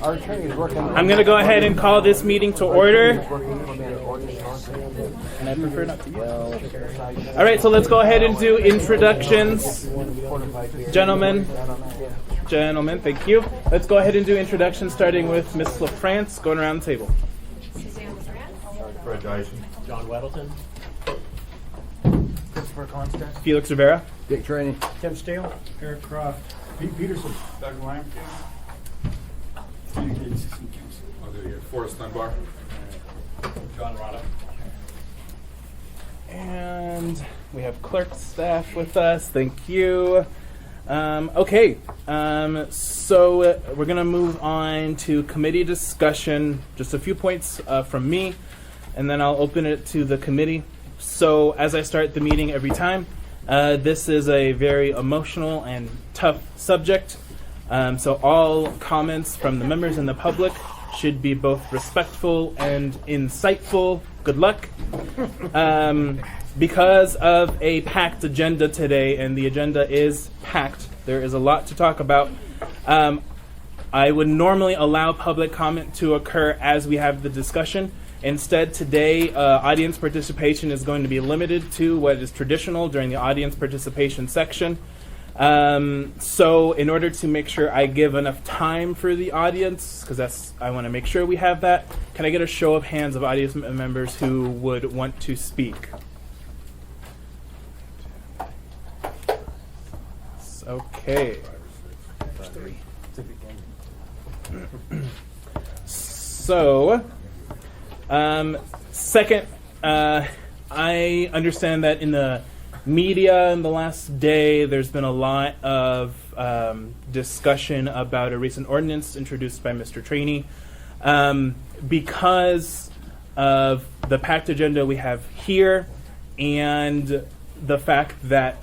Our attorney is working. I'm going to go ahead and call this meeting to order. And I prefer not to yell. All right, so let's go ahead and do introductions. Gentlemen, thank you. Let's go ahead and do introductions, starting with Ms. LaFrance, going around the table. Fred Dyson. John Weddleton. Christopher Constant. Felix Rivera. Dick Trainee. Tim Steele. Eric Croft. Pete Peterson. Doug Lampkin. Forrest Dunbar. John Rada. And we have clerk staff with us. Thank you. Okay, so we're going to move on to committee discussion. Just a few points from me, and then I'll open it to the committee. So as I start the meeting every time, this is a very emotional and tough subject. So all comments from the members and the public should be both respectful and insightful. Good luck. Because of a packed agenda today, and the agenda is packed, there is a lot to talk about. I would normally allow public comment to occur as we have the discussion. Instead, today, audience participation is going to be limited to what is traditional during the audience participation section. So in order to make sure I give enough time for the audience, because I want to make sure we have that, can I get a show of hands of audience members who would want to speak? Okay. So, second, I understand that in the media in the last day, there's been a lot of discussion about a recent ordinance introduced by Mr. Trainee. Because of the packed agenda we have here and the fact that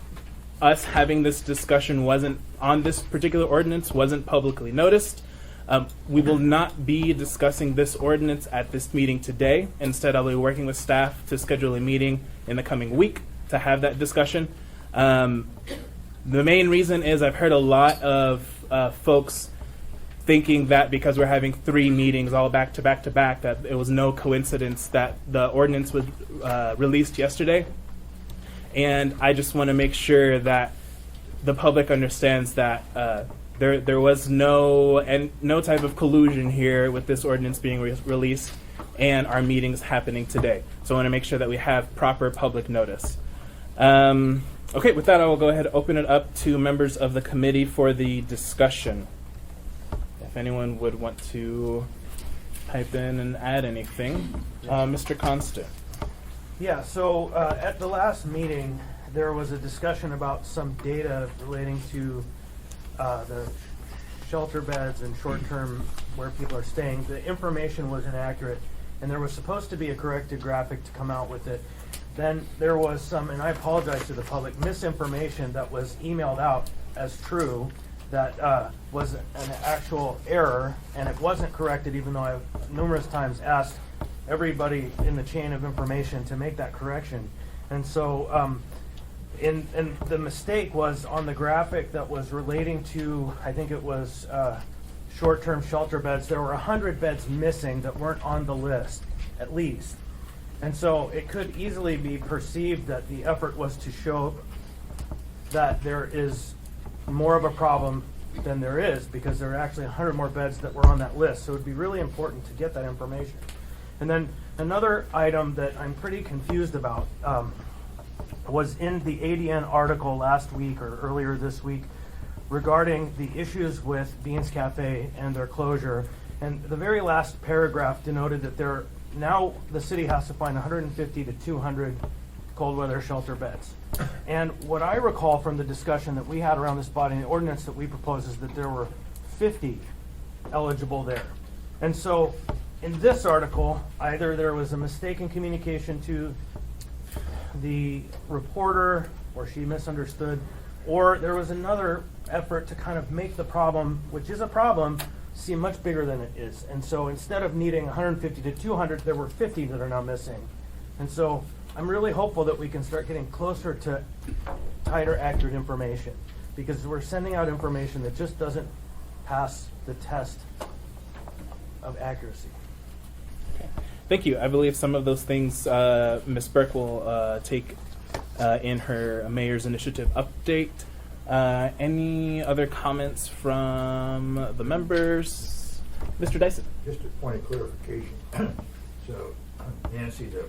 us having this discussion wasn't on this particular ordinance wasn't publicly noticed, we will not be discussing this ordinance at this meeting today. Instead, I'll be working with staff to schedule a meeting in the coming week to have that discussion. The main reason is I've heard a lot of folks thinking that because we're having 3 meetings all back to back to back, that it was no coincidence that the ordinance was released yesterday. And I just want to make sure that the public understands that there was no type of collusion here with this ordinance being released and our meetings happening today. So I want to make sure that we have proper public notice. Okay, with that, I will go ahead and open it up to members of the committee for the discussion. If anyone would want to pipe in and add anything. Mr. Constant. Yeah, so at the last meeting, there was a discussion about some data relating to the shelter beds and short-term where people are staying. The information was inaccurate, and there was supposed to be a corrected graphic to come out with it. Then there was some, and I apologize to the public, misinformation that was emailed out as true that was an actual error, and it wasn't corrected, even though I've numerous times asked everybody in the chain of information to make that correction. And so and the mistake was on the graphic that was relating to, I think it was short-term shelter beds. There were 100 beds missing that weren't on the list, at least. And so it could easily be perceived that the effort was to show that there is more of a problem than there is, because there are actually 100 more beds that were on that list. So it would be really important to get that information. And then another item that I'm pretty confused about was in the ADN article last week or earlier this week regarding the issues with Beans Cafe and their closure. And the very last paragraph denoted that now the city has to find 150 to 200 cold weather shelter beds. And what I recall from the discussion that we had around this body and the ordinance that we proposed is that there were 50 eligible there. And so in this article, either there was a mistake in communication to the reporter, or she misunderstood, or there was another effort to kind of make the problem, which is a problem, seem much bigger than it is. And so instead of needing 150 to 200, there were 50 that are now missing. And so I'm really hopeful that we can start getting closer to tighter, accurate information, because we're sending out information that just doesn't pass the test of accuracy. Thank you. I believe some of those things Ms. Burke will take in her mayor's initiative update. Any other comments from the members? Mr. Dyson. Just a point of clarification. So Nancy, the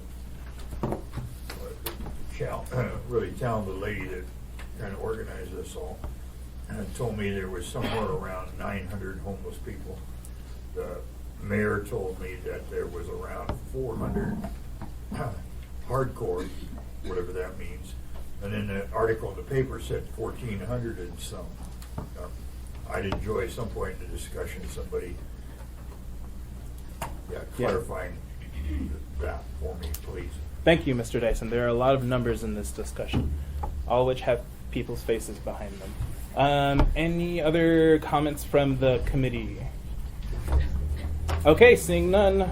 really talented lady that kind of organized this all, told me there was somewhere around 900 homeless people. The mayor told me that there was around 400 hardcore, whatever that means. And then the article in the paper said 1,400 and some. I'd enjoy at some point in the discussion somebody clarifying that for me, please. Thank you, Mr. Dyson. There are a lot of numbers in this discussion, all which have people's faces behind them. Any other comments from the committee? Okay, seeing none,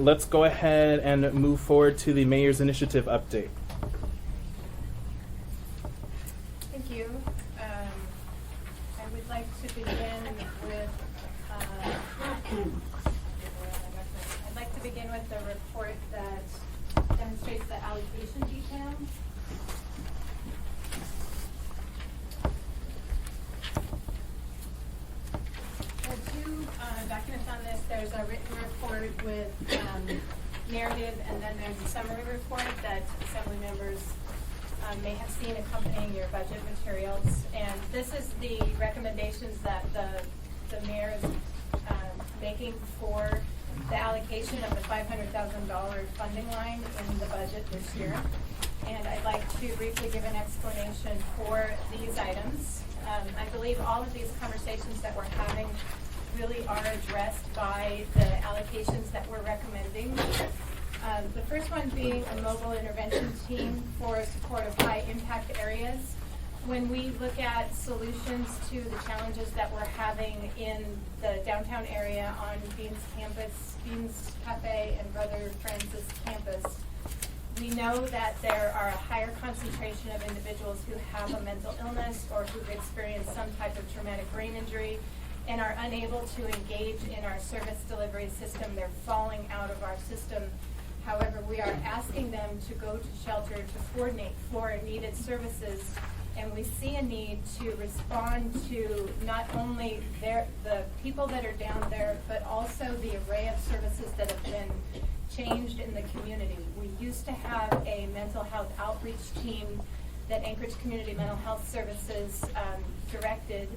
let's go ahead and move forward to the mayor's initiative update. Thank you. I would like to begin with the report that demonstrates the allocation detail. There are two documents on this. There's a written report with narrative, and then there's a summary report that assembly members may have seen accompanying your budget materials. And this is the recommendations that the mayor is making for the allocation of the $500,000 funding line in the budget this year. And I'd like to briefly give an explanation for these items. I believe all of these conversations that we're having really are addressed by the allocations that we're recommending. The first one being a mobile intervention team for support of high impact areas. When we look at solutions to the challenges that we're having in the downtown area on Beans Cafe and Brother Francis campus, we know that there are a higher concentration of individuals who have a mental illness or who've experienced some type of traumatic brain injury and are unable to engage in our service delivery system. They're falling out of our system. However, we are asking them to go to shelter to coordinate for needed services, and we see a need to respond to not only the people that are down there, but also the array of services that have been changed in the community. We used to have a mental health outreach team that Anchorage Community Mental Health Services directed,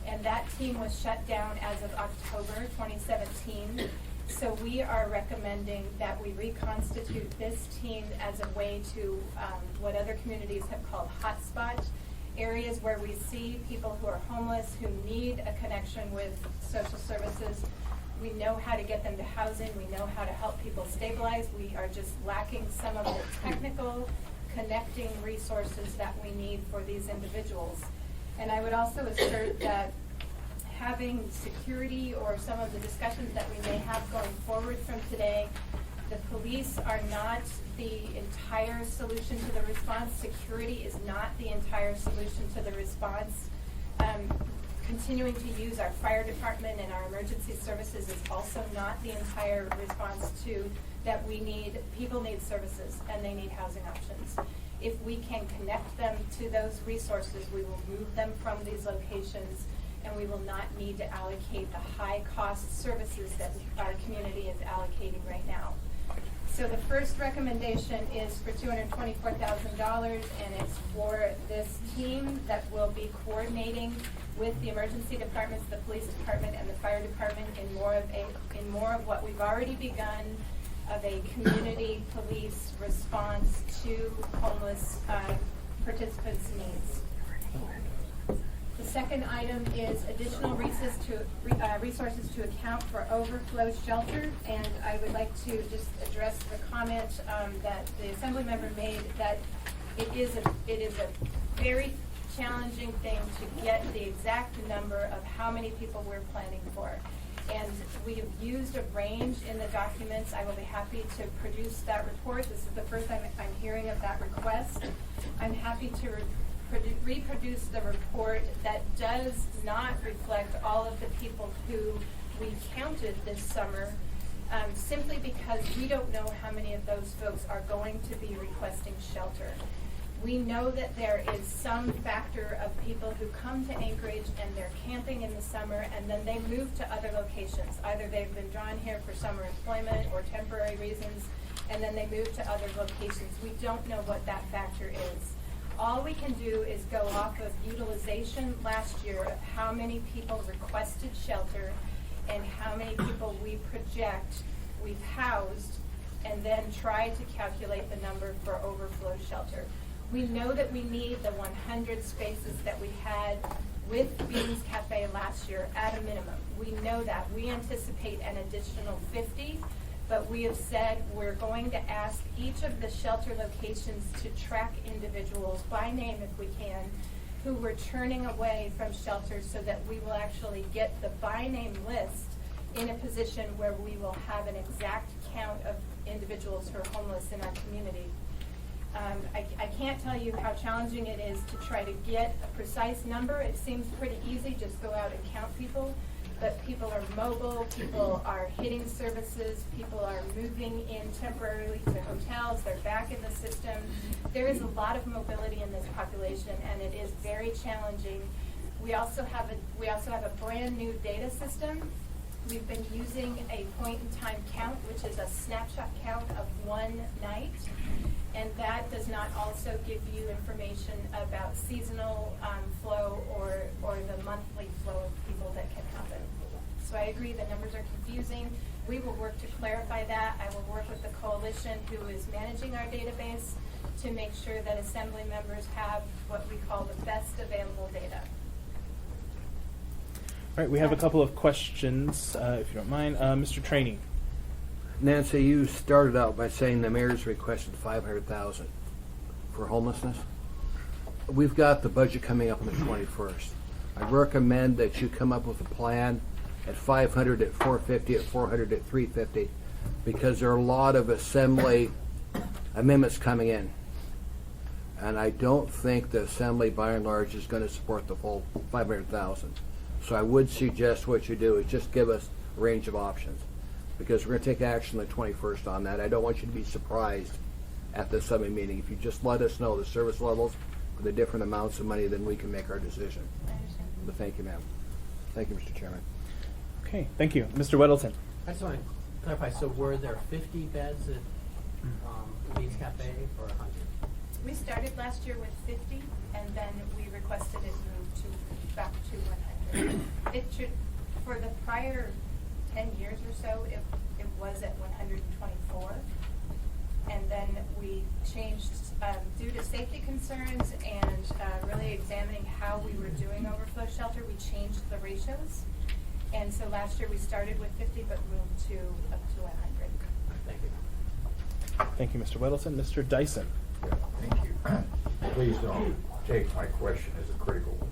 and that team was shut down as of October 2017. So we are recommending that we reconstitute this team as a way to what other communities have called hotspot areas, where we see people who are homeless, who need a connection with social services. We know how to get them to housing. We know how to help people stabilize. We are just lacking some of the technical connecting resources that we need for these individuals. And I would also assert that having security, or some of the discussions that we may have going forward from today, the police are not the entire solution to the response. Security is not the entire solution to the response. Continuing to use our fire department and our emergency services is also not the entire response to that. People need services and they need housing options. If we can connect them to those resources, we will move them from these locations, and we will not need to allocate the high cost services that our community is allocating right now. So the first recommendation is for $224,000, and it's for this team that will be coordinating with the emergency departments, the police department, and the fire department in more of what we've already begun of a community police response to homeless participants' needs. The second item is additional resources to account for overflow shelter, and I would like to just address the comment that the assembly member made that it is a very challenging thing to get the exact number of how many people we're planning for. And we have used a range in the documents. I will be happy to produce that report. This is the first time I'm hearing of that request. I'm happy to reproduce the report that does not reflect all of the people who we counted this summer simply because we don't know how many of those folks are going to be requesting shelter. We know that there is some factor of people who come to Anchorage and they're camping in the summer and then they move to other locations. Either they've been drawn here for summer employment or temporary reasons, and then they move to other locations. We don't know what that factor is. All we can do is go off of utilization last year of how many people requested shelter and how many people we project we've housed, and then try to calculate the number for overflow shelter. We know that we need the 100 spaces that we had with Beans Cafe last year at a minimum. We know that. We anticipate an additional 50, but we have said we're going to ask each of the shelter locations to track individuals by name if we can, who we're turning away from shelters, so that we will actually get the by name list in a position where we will have an exact count of individuals who are homeless in our community. I can't tell you how challenging it is to try to get a precise number. It seems pretty easy, just go out and count people, but people are mobile, people are hitting services, people are moving in temporarily to hotels, they're back in the system. There is a lot of mobility in this population, and it is very challenging. We also have a brand new data system. We've been using a point-in-time count, which is a snapshot count of one night, and that does not also give you information about seasonal flow or the monthly flow of people that can happen. So I agree the numbers are confusing. We will work to clarify that. I will work with the coalition who is managing our database to make sure that assembly members have what we call the best available data. All right, we have a couple of questions, if you don't mind. Mr. Trainee. Nancy, you started out by saying the mayor's requested $500,000 for homelessness. We've got the budget coming up on the 21st. I recommend that you come up with a plan at 500, at 450, at 400, at 350, because there are a lot of assembly amendments coming in. And I don't think the assembly, by and large, is going to support the full 500,000. So I would suggest what you do is just give us a range of options, because we're going to take action on the 21st on that. I don't want you to be surprised at the summit meeting. If you just let us know the service levels for the different amounts of money, then we can make our decision. But thank you, ma'am. Thank you, Mr. Chairman. Okay, thank you. Mr. Weddleton. I just want to clarify, so were there 50 beds at Beans Cafe or 100? We started last year with 50, and then we requested it move back to 100. It should, for the prior 10 years or so, it was at 124. And then we changed, due to safety concerns and really examining how we were doing overflow shelter, we changed the ratios. And so last year we started with 50, but moved to up to 100. Thank you. Thank you, Mr. Weddleton. Mr. Dyson. Yeah, thank you. Please don't take my question as a critical one.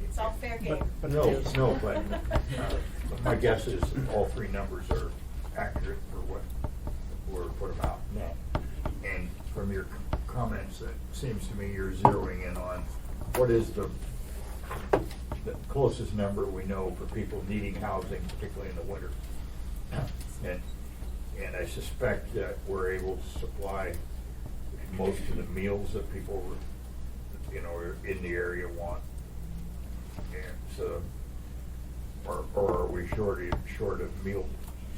It's all fair game. But My guess is all three numbers are accurate for what we're put them out now. And from your comments, it seems to me you're zeroing in on what is the closest number we know for people needing housing, particularly in the winter. And I suspect that we're able to supply most of the meals that people, in the area want. And so, or are we short of meal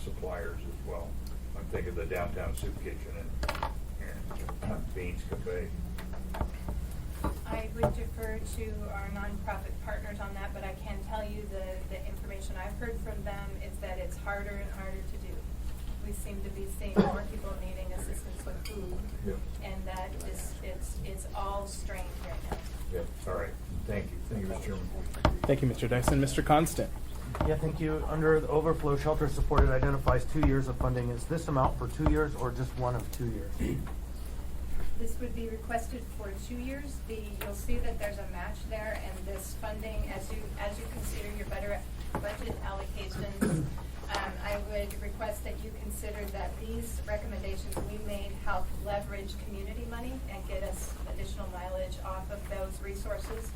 suppliers as well? I'm thinking the Downtown Soup Kitchen and Beans Cafe. I would defer to our nonprofit partners on that, but I can tell you the information I've heard from them is that it's harder and harder to do. We seem to be seeing more people needing assistance with food, Yep. and that it's all strained right now. Yep, all right. Thank you. Thank you, Mr. Chairman. Thank you, Mr. Dyson. Mr. Constant. Yeah, thank you. Under the overflow shelter support, it identifies 2 years of funding. Is this amount for 2 years or just one of 2 years? This would be requested for 2 years. You'll see that there's a match there, and this funding, as you consider your budget allocations, I would request that you consider that these recommendations we made help leverage community money and get us additional mileage off of those resources.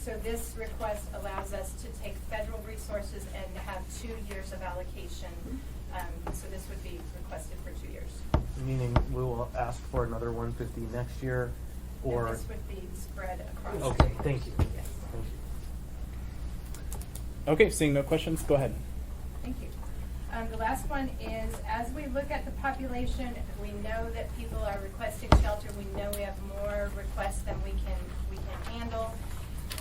So this request allows us to take federal resources and have 2 years of allocation. So this would be requested for 2 years. Meaning we will ask for another 150 next year, or? And this would be spread across. Okay, 2 years. thank you. Yes. Thank you. Okay, seeing no questions, go ahead. Thank you. The last one is, as we look at the population, we know that people are requesting shelter. We know we have more requests than we can handle.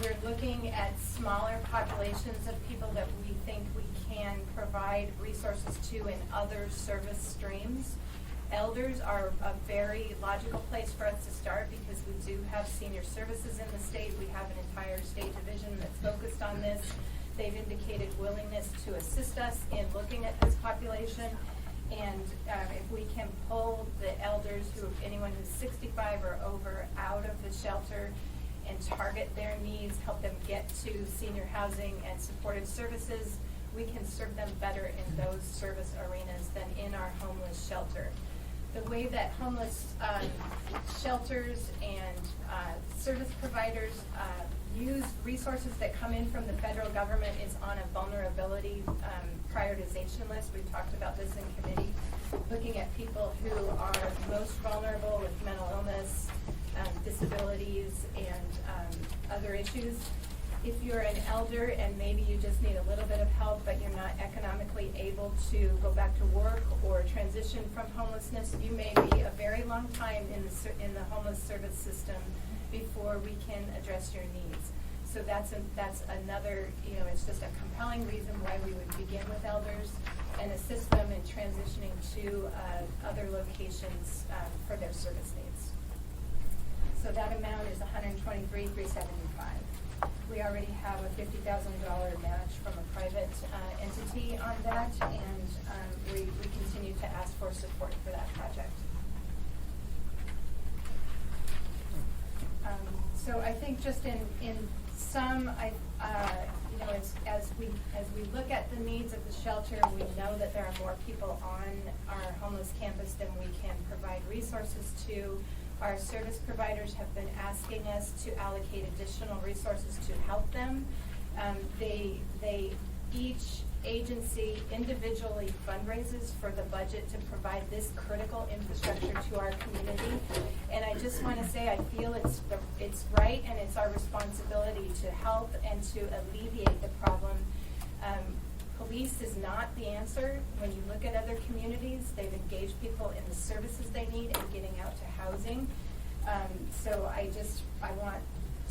We're looking at smaller populations of people that we think we can provide resources to in other service streams. Elders are a very logical place for us to start because we do have senior services in the state. We have an entire state division that's focused on this. They've indicated willingness to assist us in looking at this population. And if we can pull the elders, anyone who's 65 or over, out of the shelter and target their needs, help them get to senior housing and supportive services, we can serve them better in those service arenas than in our homeless shelter. The way that homeless shelters and service providers use resources that come in from the federal government is on a vulnerability prioritization list. We've talked about this in committee, looking at people who are most vulnerable with mental illness, disabilities, and other issues. If you're an elder and maybe you just need a little bit of help, but you're not economically able to go back to work or transition from homelessness, you may be a very long time in the homeless service system before we can address your needs. So that's another, it's just a compelling reason why we would begin with elders and assist them in transitioning to other locations for their service needs. So that amount is $123,375. We already have a $50,000 match from a private entity on that, and we continue to ask for support for that project. So I think just in sum, as we look at the needs of the shelter, we know that there are more people on our homeless campus than we can provide resources to. Our service providers have been asking us to allocate additional resources to help them. Each agency individually fundraises for the budget to provide this critical infrastructure to our community. And I just want to say I feel it's right and it's our responsibility to help and to alleviate the problem. Police is not the answer. When you look at other communities, they've engaged people in the services they need and getting out to housing. So I want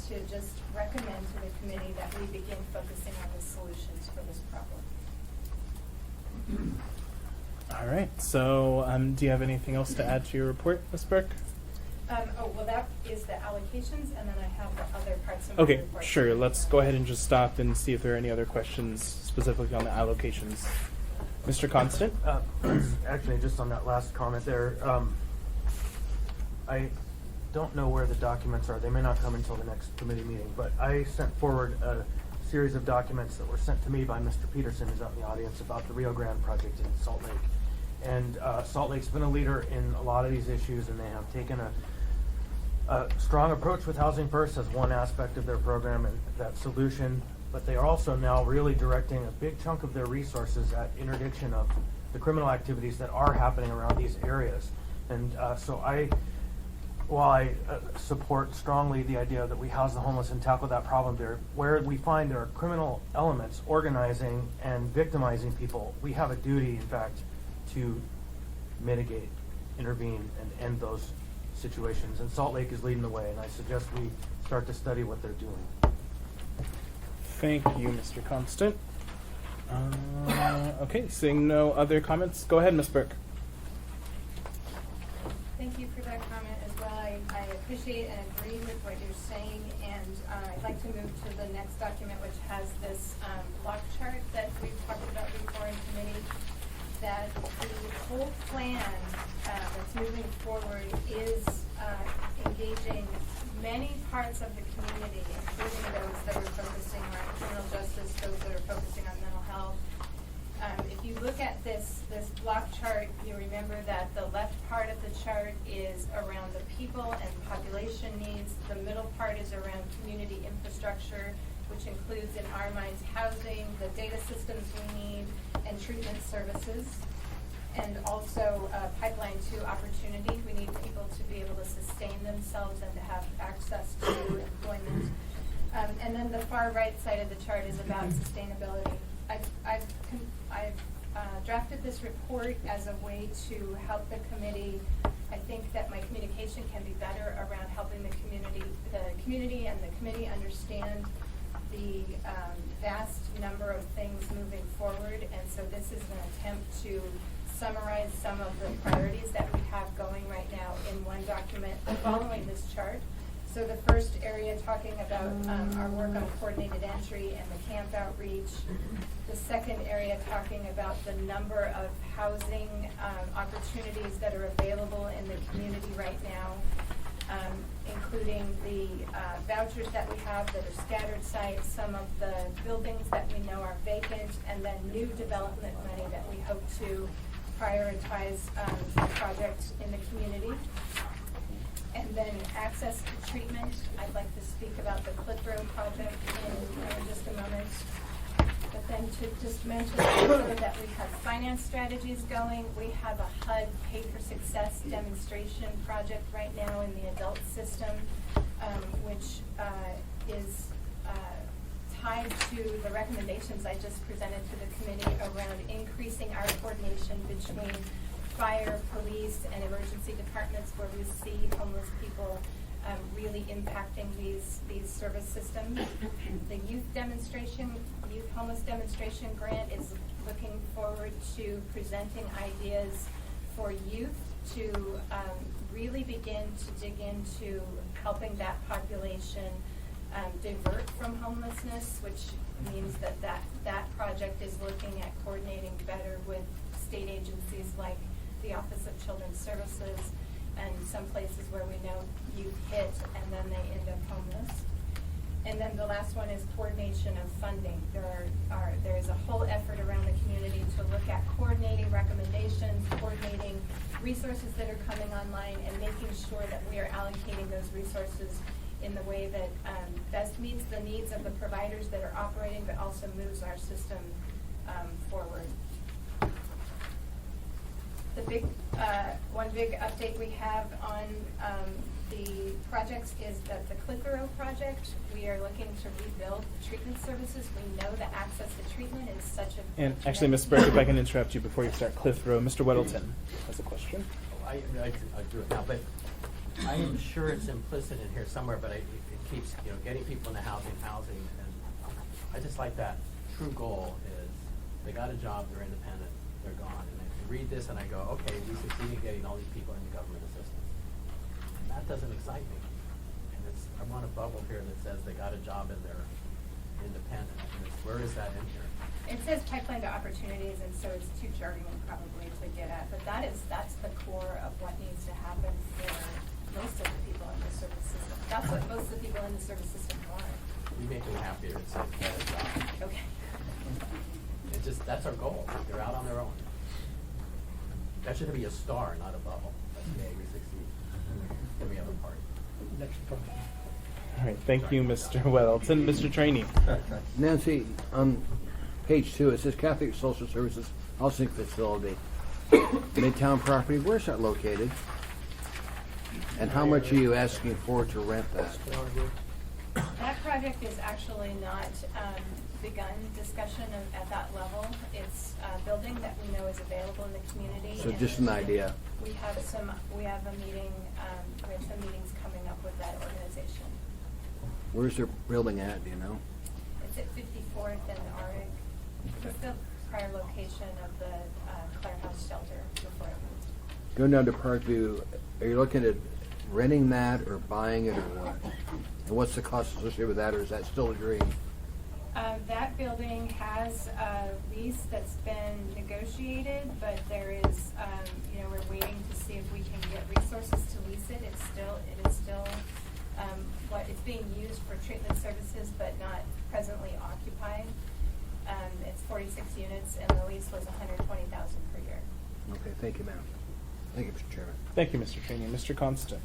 to just recommend to the committee that we begin focusing on the solutions for this problem. All right, so do you have anything else to add to your report, Ms. Burke? That is the allocations, and then I have the other parts of my Okay, report. sure. Let's go ahead and just stop and see if there are any other questions specifically on the allocations. Mr. Constant? Actually, just on that last comment there, I don't know where the documents are. They may not come until the next committee meeting, but I sent forward a series of documents that were sent to me by Mr. Peterson, who's out in the audience, about the Rio Grande project in Salt Lake. And Salt Lake's been a leader in a lot of these issues, and they have taken a strong approach with Housing First as one aspect of their program and that solution, but they are also now really directing a big chunk of their resources at interdiction of the criminal activities that are happening around these areas. And while I support strongly the idea that we house the homeless and tackle that problem there, where we find there are criminal elements organizing and victimizing people, we have a duty, in fact, to mitigate, intervene, and end those situations. And Salt Lake is leading the way, and I suggest we start to study what they're doing. Thank you, Mr. Constant. Okay, seeing no other comments, go ahead, Ms. Burke. Thank you for that comment as well. I appreciate and agree with what you're saying, and I'd like to move to the next document, which has this block chart that we've talked about before in committee, that the whole plan that's moving forward is engaging many parts of the community, including those that are focusing on criminal justice, those that are focusing on mental health. If you look look at this block chart, you remember that the left part of the chart is around the people and population needs. The middle part is around community infrastructure, which includes, in our minds, housing, the data systems we need, and treatment services. And also pipeline to opportunity. We need people to be able to sustain themselves and to have access to employment. And then the far right side of the chart is about sustainability. I've drafted this report as a way to help the committee. I think that my communication can be better around helping the community and the committee understand the vast number of things moving forward. And so this is an attempt to summarize some of the priorities that we have going right now in one document following this chart. So the first area talking about our work on coordinated entry and the camp outreach. The second area talking about the number of housing opportunities that are available in the community right now, including the vouchers that we have that are scattered sites, some of the buildings that we know are vacant, and then new development money that we hope to prioritize projects in the community. And then access to treatment. I'd like to speak about the Clitheroe project in just a moment. But then to just mention that we have finance strategies going. We have a HUD Pay for Success demonstration project right now in the adult system, which is tied to the recommendations I just presented to the committee around increasing our coordination between fire, police, and emergency departments where we see homeless people really impacting these service systems. The youth homeless demonstration grant is looking forward to presenting ideas for youth to really begin to dig into helping that population divert from homelessness, which means that project is looking at coordinating better with state agencies like the Office of Children's Services and some places where we know youth hit and then they end up homeless. And then the last one is coordination of funding. There is a whole effort around the community to look at coordinating recommendations, coordinating resources that are coming online, and making sure that we are allocating those resources in the way that best meets the needs of the providers that are operating, but also moves our system forward. The one big update we have on the projects is that the Clitheroe project, we are looking to rebuild treatment services. We know that access to treatment is such a... And actually, Ms. Burke, if I can interrupt you before you start Clitheroe, Mr. Weddleton has a question. I do it now, but I am sure it's implicit in here somewhere, but it keeps, getting people into housing, and I just like that true goal is they got a job, they're independent, they're gone, and I read this and I go, okay, we succeed in getting all these people into government assistance. And that doesn't excite me. And I want a bubble here that says they got a job and they're independent. And where is that in here? It says pipeline to opportunities, and so it's too jargon probably to get at, but that's the core of what needs to happen for most of the people in the service system. That's what most of the people in the service system want. You make me happier. It says get a job. Okay. That's our goal. They're out on their own. That should be a star, not a bubble. That's yay, we succeed. Then we have a party. Next problem. All right, thank you, Mr. Weddleton. Mr. Trainee. Nancy, on page 2, it says Catholic Social Services Housing Facility, Midtown property. Where's that located? And how much are you asking for to rent that? That project is actually not begun discussion at that level. It's a building that we know is available in the community. So and just an idea. We have some meetings coming up with that organization. Where's their building at, do you know? It's at 54th and Auric. It's the prior location of the Clare House shelter before it moved. Going down to Parkview, are you looking at renting that or buying it or what? And what's the cost associated with that, or is that still a dream? That building has a lease that's been negotiated, but there is, we're waiting to see if we can get resources to lease it. It is still it's being used for treatment services, but not presently occupied. It's 46 units, and the lease was $120,000 per year. Okay, thank you, ma'am. Thank you, Mr. Chairman. Thank you, Mr. Cheney. Mr. Constant.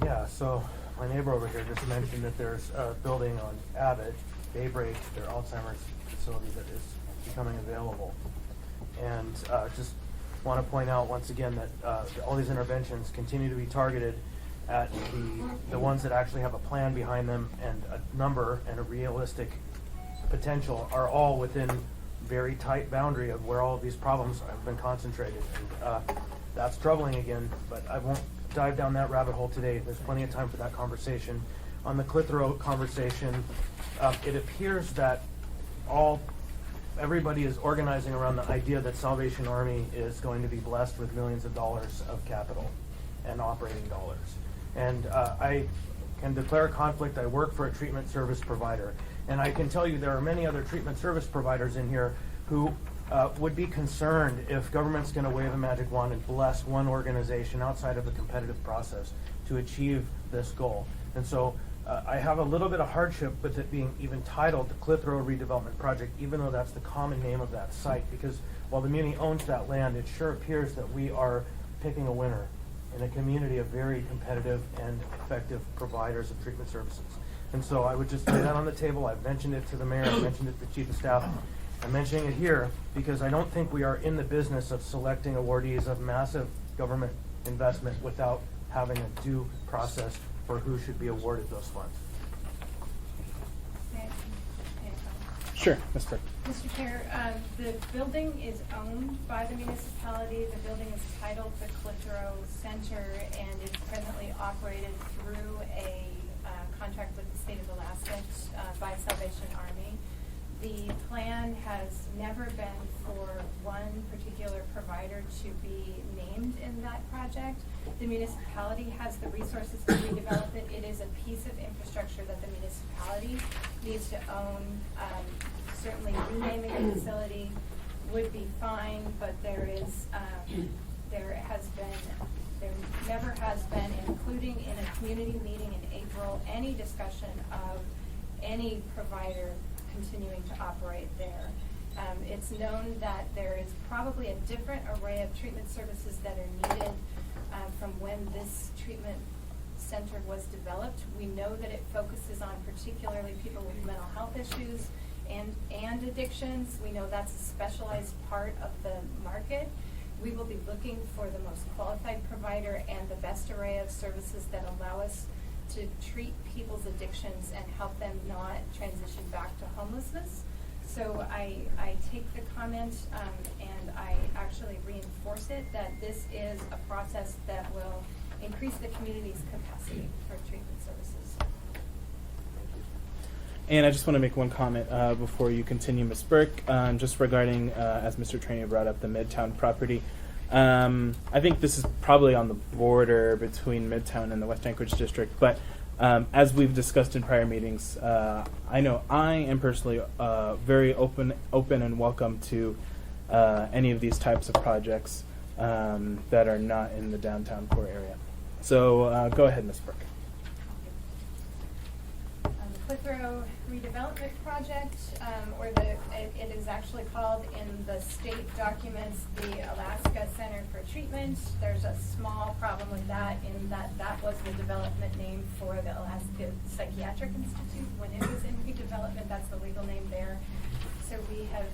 Yeah, so my neighbor over here just mentioned that there's a building on Abbott, Daybreak, their Alzheimer's facility that is becoming available. And just want to point out once again that all these interventions continue to be targeted at the ones that actually have a plan behind them, and a number and a realistic potential are all within very tight boundary of where all of these problems have been concentrated. And that's troubling again, but I won't dive down that rabbit hole today. There's plenty of time for that conversation. On the Clitheroe conversation, it appears that everybody is organizing around the idea that Salvation Army is going to be blessed with millions of dollars of capital and operating dollars. And I can declare a conflict. I work for a treatment service provider. And I can tell you there are many other treatment service providers in here who would be concerned if government's going to wave a magic wand and bless one organization outside of the competitive process to achieve this goal. And so I have a little bit of hardship with it being even titled the Clitheroe Redevelopment Project, even though that's the common name of that site, because while the muni owns that land, it sure appears that we are picking a winner in a community of very competitive and effective providers of treatment services. And so I would just lay that on the table. I've mentioned it to the mayor, I've mentioned it to the chief of staff. I'm mentioning it here because I don't think we are in the business of selecting awardees of massive government investment without having a due process for who should be awarded those funds. Sure, Ms. Burke. Mr. Chair, the building is owned by the municipality. The building is titled the Clitheroe Center, and it's presently operated through a contract with the state of Alaska by Salvation Army. The plan has never been for one particular provider to be named in that project. The municipality has the resources to redevelop it. It is a piece of infrastructure that the municipality needs to own. Certainly renaming the facility would be fine, but there never has been, including in a community meeting in April, any discussion of any provider continuing to operate there. It's known that there is probably a different array of treatment services that are needed from when this treatment center was developed. We know that it focuses on particularly people with mental health issues and addictions. We know that's a specialized part of the market. We will be looking for the most qualified provider and the best array of services that allow us to treat people's addictions and help them not transition back to homelessness. So I take the comment and I actually reinforce it that this is a process that will increase the community's capacity for treatment services. And I just want to make one comment before you continue, Ms. Burke, just regarding, as Mr. Trainor brought up, the Midtown property. I think this is probably on the border between Midtown and the West Anchorage District, but as we've discussed in prior meetings, I know I am personally very open and welcome to any of these types of projects that are not in the downtown core area. So go ahead, Ms. Burke. The Clitheroe Redevelopment Project, it is actually called in the state documents the Alaska Center for Treatment. There's a small problem with that in that was the development name for the Alaska Psychiatric Institute. When it was in redevelopment, that's the legal name there. So we have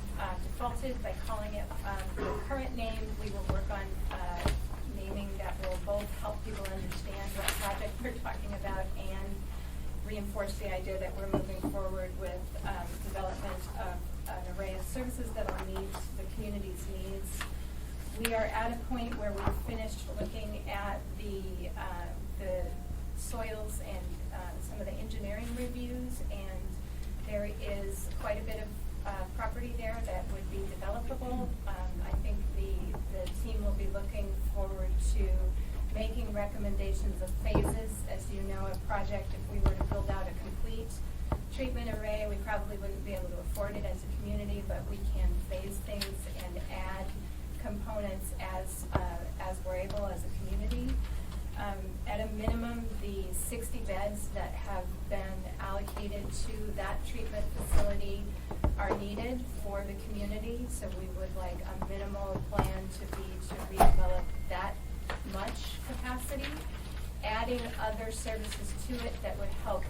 defaulted by calling it the current name. We will work on naming that will both help people understand what project we're talking about and reinforce the idea that we're moving forward with development of an array of services that will meet the community's needs. We are at a point where we've finished looking at the soils and some of the engineering reviews, and there is quite a bit of property there that would be developable. I think the team will be looking forward to making recommendations of phases. As you know, a project, if we were to build out a complete treatment array, we probably wouldn't be able to afford it as a community, but we can phase things and add components as we're able as a community. At a minimum, the 60 beds that have been allocated to that treatment facility are needed for the community. So we would like a minimal plan to redevelop that much capacity. Adding other services to it that would help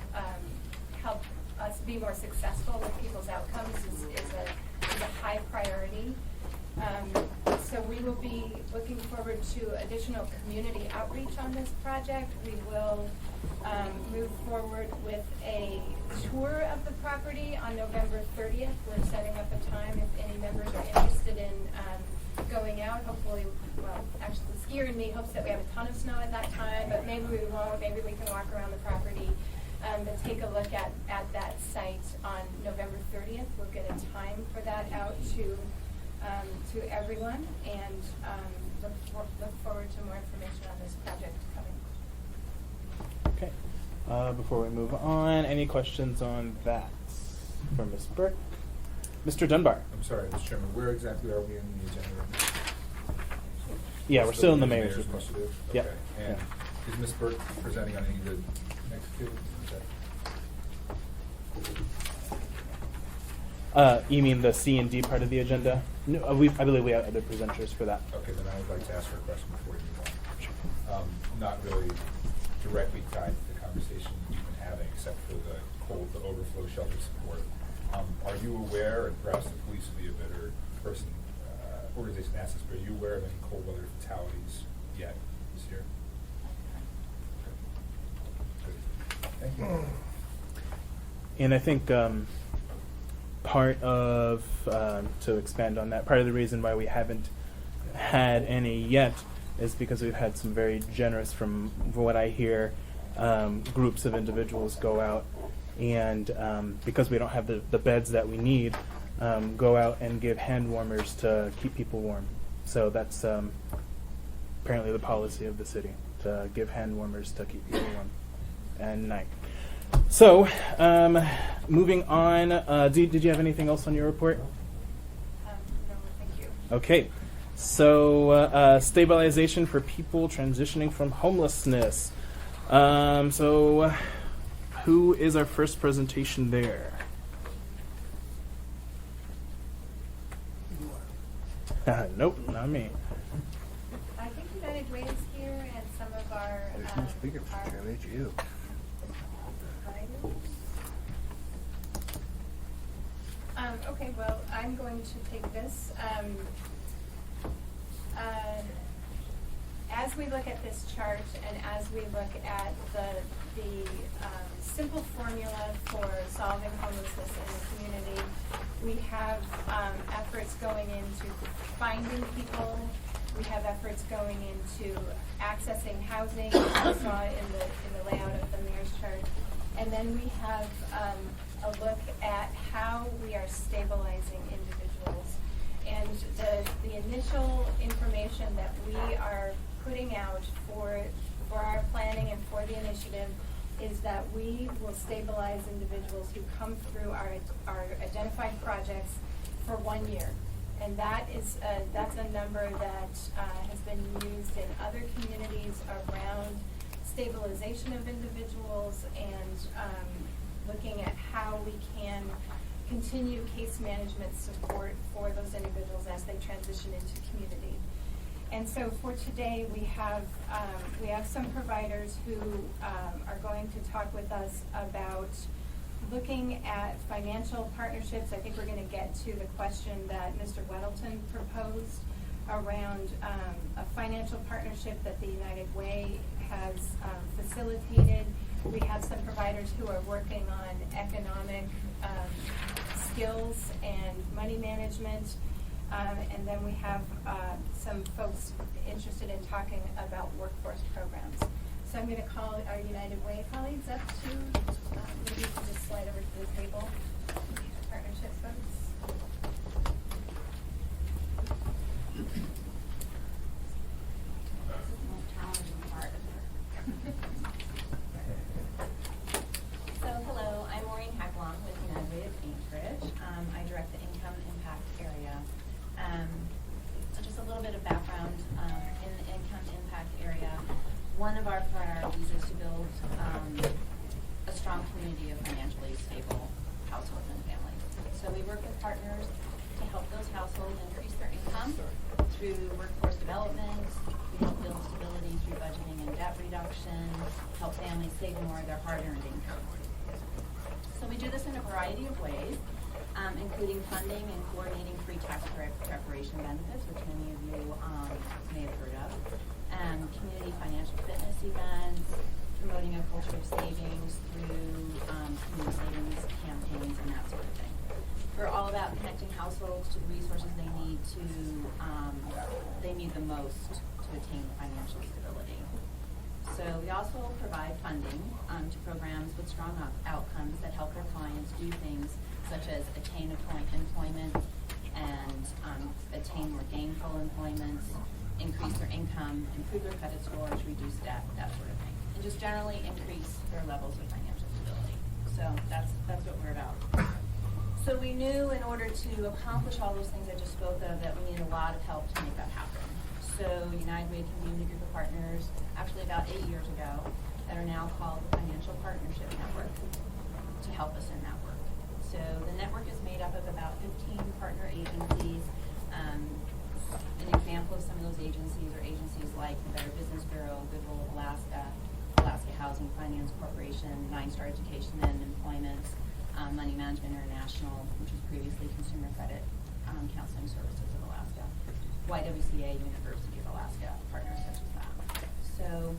us be more successful with people's outcomes is a high priority. So we will be looking forward to additional community outreach on this project. We will move forward with a tour of the property on November 30th. We're setting up a time if any members are interested in going out. Hopefully, well, actually the skier in me hopes that we have a ton of snow at that time, but maybe we won't. Maybe we can walk around the property. But take a look at that site on November 30th. We'll get a time for that out to everyone, and look forward to more information on this project coming. Okay. Before we move on, any questions on that from Ms. Burke? Mr. Dunbar. I'm sorry, Mr. Chairman, where exactly are we in the agenda right now? Yeah, we're still in the in mayor's report. initiative? Yep. Okay. And is Ms. Burke presenting on any of the next two? You mean the C and D part of the agenda? No, I believe we have other presenters for that. Okay, then I would like to ask her a question before we move on. Not really directly tied to the conversation we've been having, except for the overflow shelter support. Are you aware, and perhaps the police would be a better person, organization to ask this, but are you aware of any cold weather fatalities yet this year? Good. Thank you. And I think part of, to expand on that, part of the reason why we haven't had any yet is because we've had some very generous, from what I hear, groups of individuals go out and, because we don't have the beds that we need, go out and give hand warmers to keep people warm. So that's apparently the policy of the city, to give hand warmers to keep people warm at night. So, moving on, did you have anything else on your report? No, thank you. Okay, so stabilization for people transitioning from homelessness. So, who is our first presentation there? Nope, not me. I think United Way is here, and some of our There's no speaker, Mr. Chairman, it's you. Okay, well, I'm going to take this. As we look at this chart and as we look at the simple formula for solving homelessness in the community, we have efforts going into finding people. We have efforts going into accessing housing, as we saw in the layout of the mayor's chart. And then we have a look at how we are stabilizing individuals. And the initial information that we are putting out for our planning and for the initiative is that we will stabilize individuals who come through our identified projects for 1 year. And that's a number that has been used in other communities around stabilization of individuals and looking at how we can continue case management support for those individuals as they transition into community. And so for today, we have some providers who are going to talk with us about looking at financial partnerships. I think we're going to get to the question that Mr. Weddleton proposed around a financial partnership that the United Way has facilitated. We have some providers who are working on economic skills and money management. And then we have some folks interested in talking about workforce programs. So I'm going to call our United Way colleagues up to, maybe you can just slide over to the table, partnership folks. So hello, I'm Maureen Hacklong with United Way of Anchorage. I direct the income impact area. So just a little bit of background in the income impact area. One of our priorities is to build a strong community of financially stable households and families. So we work with partners to help those households increase their income through workforce development. We help build stability through budgeting and debt reduction, help families save more of their hard-earned income. So we do this in a variety of ways, including funding and coordinating free tax preparation benefits, which many of you may have heard of, community financial fitness events, promoting a culture of savings through community savings campaigns and that sort of thing. We're all about connecting households to the resources they need the most to attain financial stability. So we also provide funding to programs with strong outcomes that help their clients do things such as attain employment and attain more gainful employment, increase their income, improve their credit scores, reduce debt, that sort of thing, and just generally increase their levels of financial stability. So that's what we're about. So we knew in order to accomplish all those things I just spoke of that we needed a lot of help to make that happen. So United Way convened a group of partners, actually about 8 years ago, that are now called the Financial Partnership Network to help us in that work. So the network is made up of about 15 partner agencies. An example of some of those agencies are agencies like the Better Business Bureau, Goodwill of Alaska, Alaska Housing Finance Corporation, 9-Star Education and Employment, Money Management International, which was previously Consumer Credit Counseling Services of Alaska, YWCA, University of Alaska, partners such as that. So,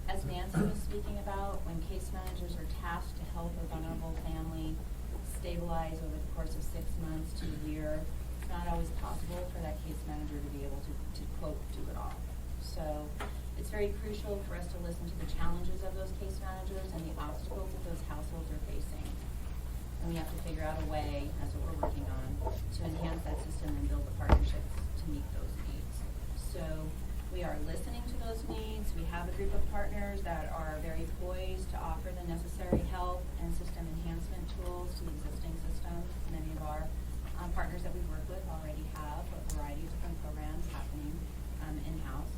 as Nancy was speaking about, when case managers are tasked to help a vulnerable family stabilize over the course of 6 months to a year, it's not always possible for that case manager to be able to quote, do it all. So, it's very crucial for us to listen to the challenges of those case managers and the obstacles that those households are facing. And we have to figure out a way, that's what we're working on, to enhance that system and build the partnerships to meet those needs. So we are listening to those needs. We have a group of partners that are very poised to offer the necessary help and system enhancement tools to the existing system. Many of our partners that we work with already have a variety of different programs happening in-house.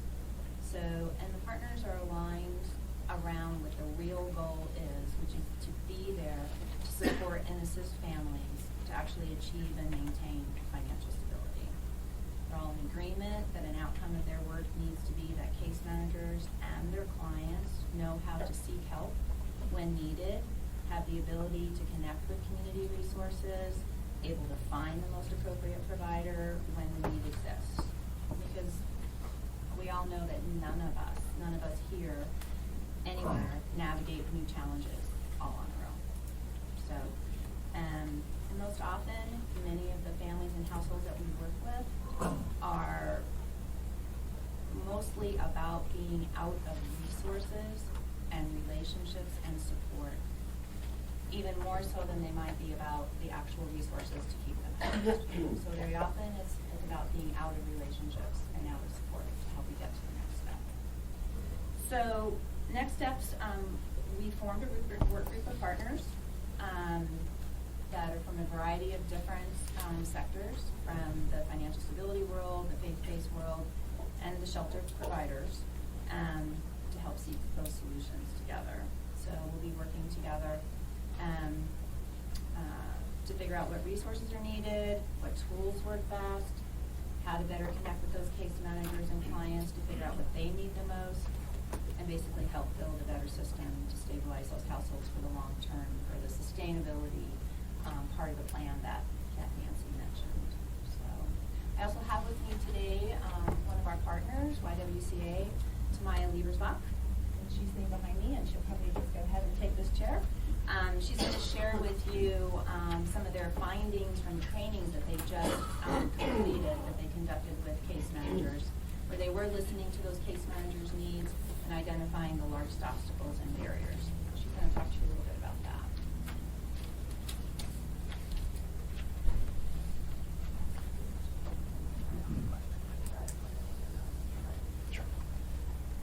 So, and the partners are aligned around what the real goal is, which is to be there to support and assist families to actually achieve and maintain financial stability. They're all in agreement that an outcome of their work needs to be that case managers and their clients know how to seek help when needed, have the ability to connect with community resources, able to find the most appropriate provider when the need exists. Because we all know that none of us here anywhere navigate new challenges all on our own. So, and most often, many of the families and households that we work with are mostly about being out of resources and relationships and support, even more so than they might be about the actual resources to keep them housed. So very often, it's about being out of relationships and out of support to help you get to the next step. So, next steps, we formed a work group of partners that are from a variety of different sectors, from the financial stability world, the faith-based world, and the shelter providers to help seek those solutions together. So we'll be working together to figure out what resources are needed, what tools work best, how to better connect with those case managers and clients to figure out what they need the most, and basically help build a better system to stabilize those households for the long term, for the sustainability part of the plan that Nancy mentioned. So I also have with me today one of our partners, YWCA, Tamaya Liebersbach, and she's sitting behind me, and she'll probably just go ahead and take this chair. She's going to share with you some of their findings from trainings that they just completed, that they conducted with case managers, where they were listening to those case managers' needs and identifying the largest obstacles and barriers. She's going to talk to you a little bit about that.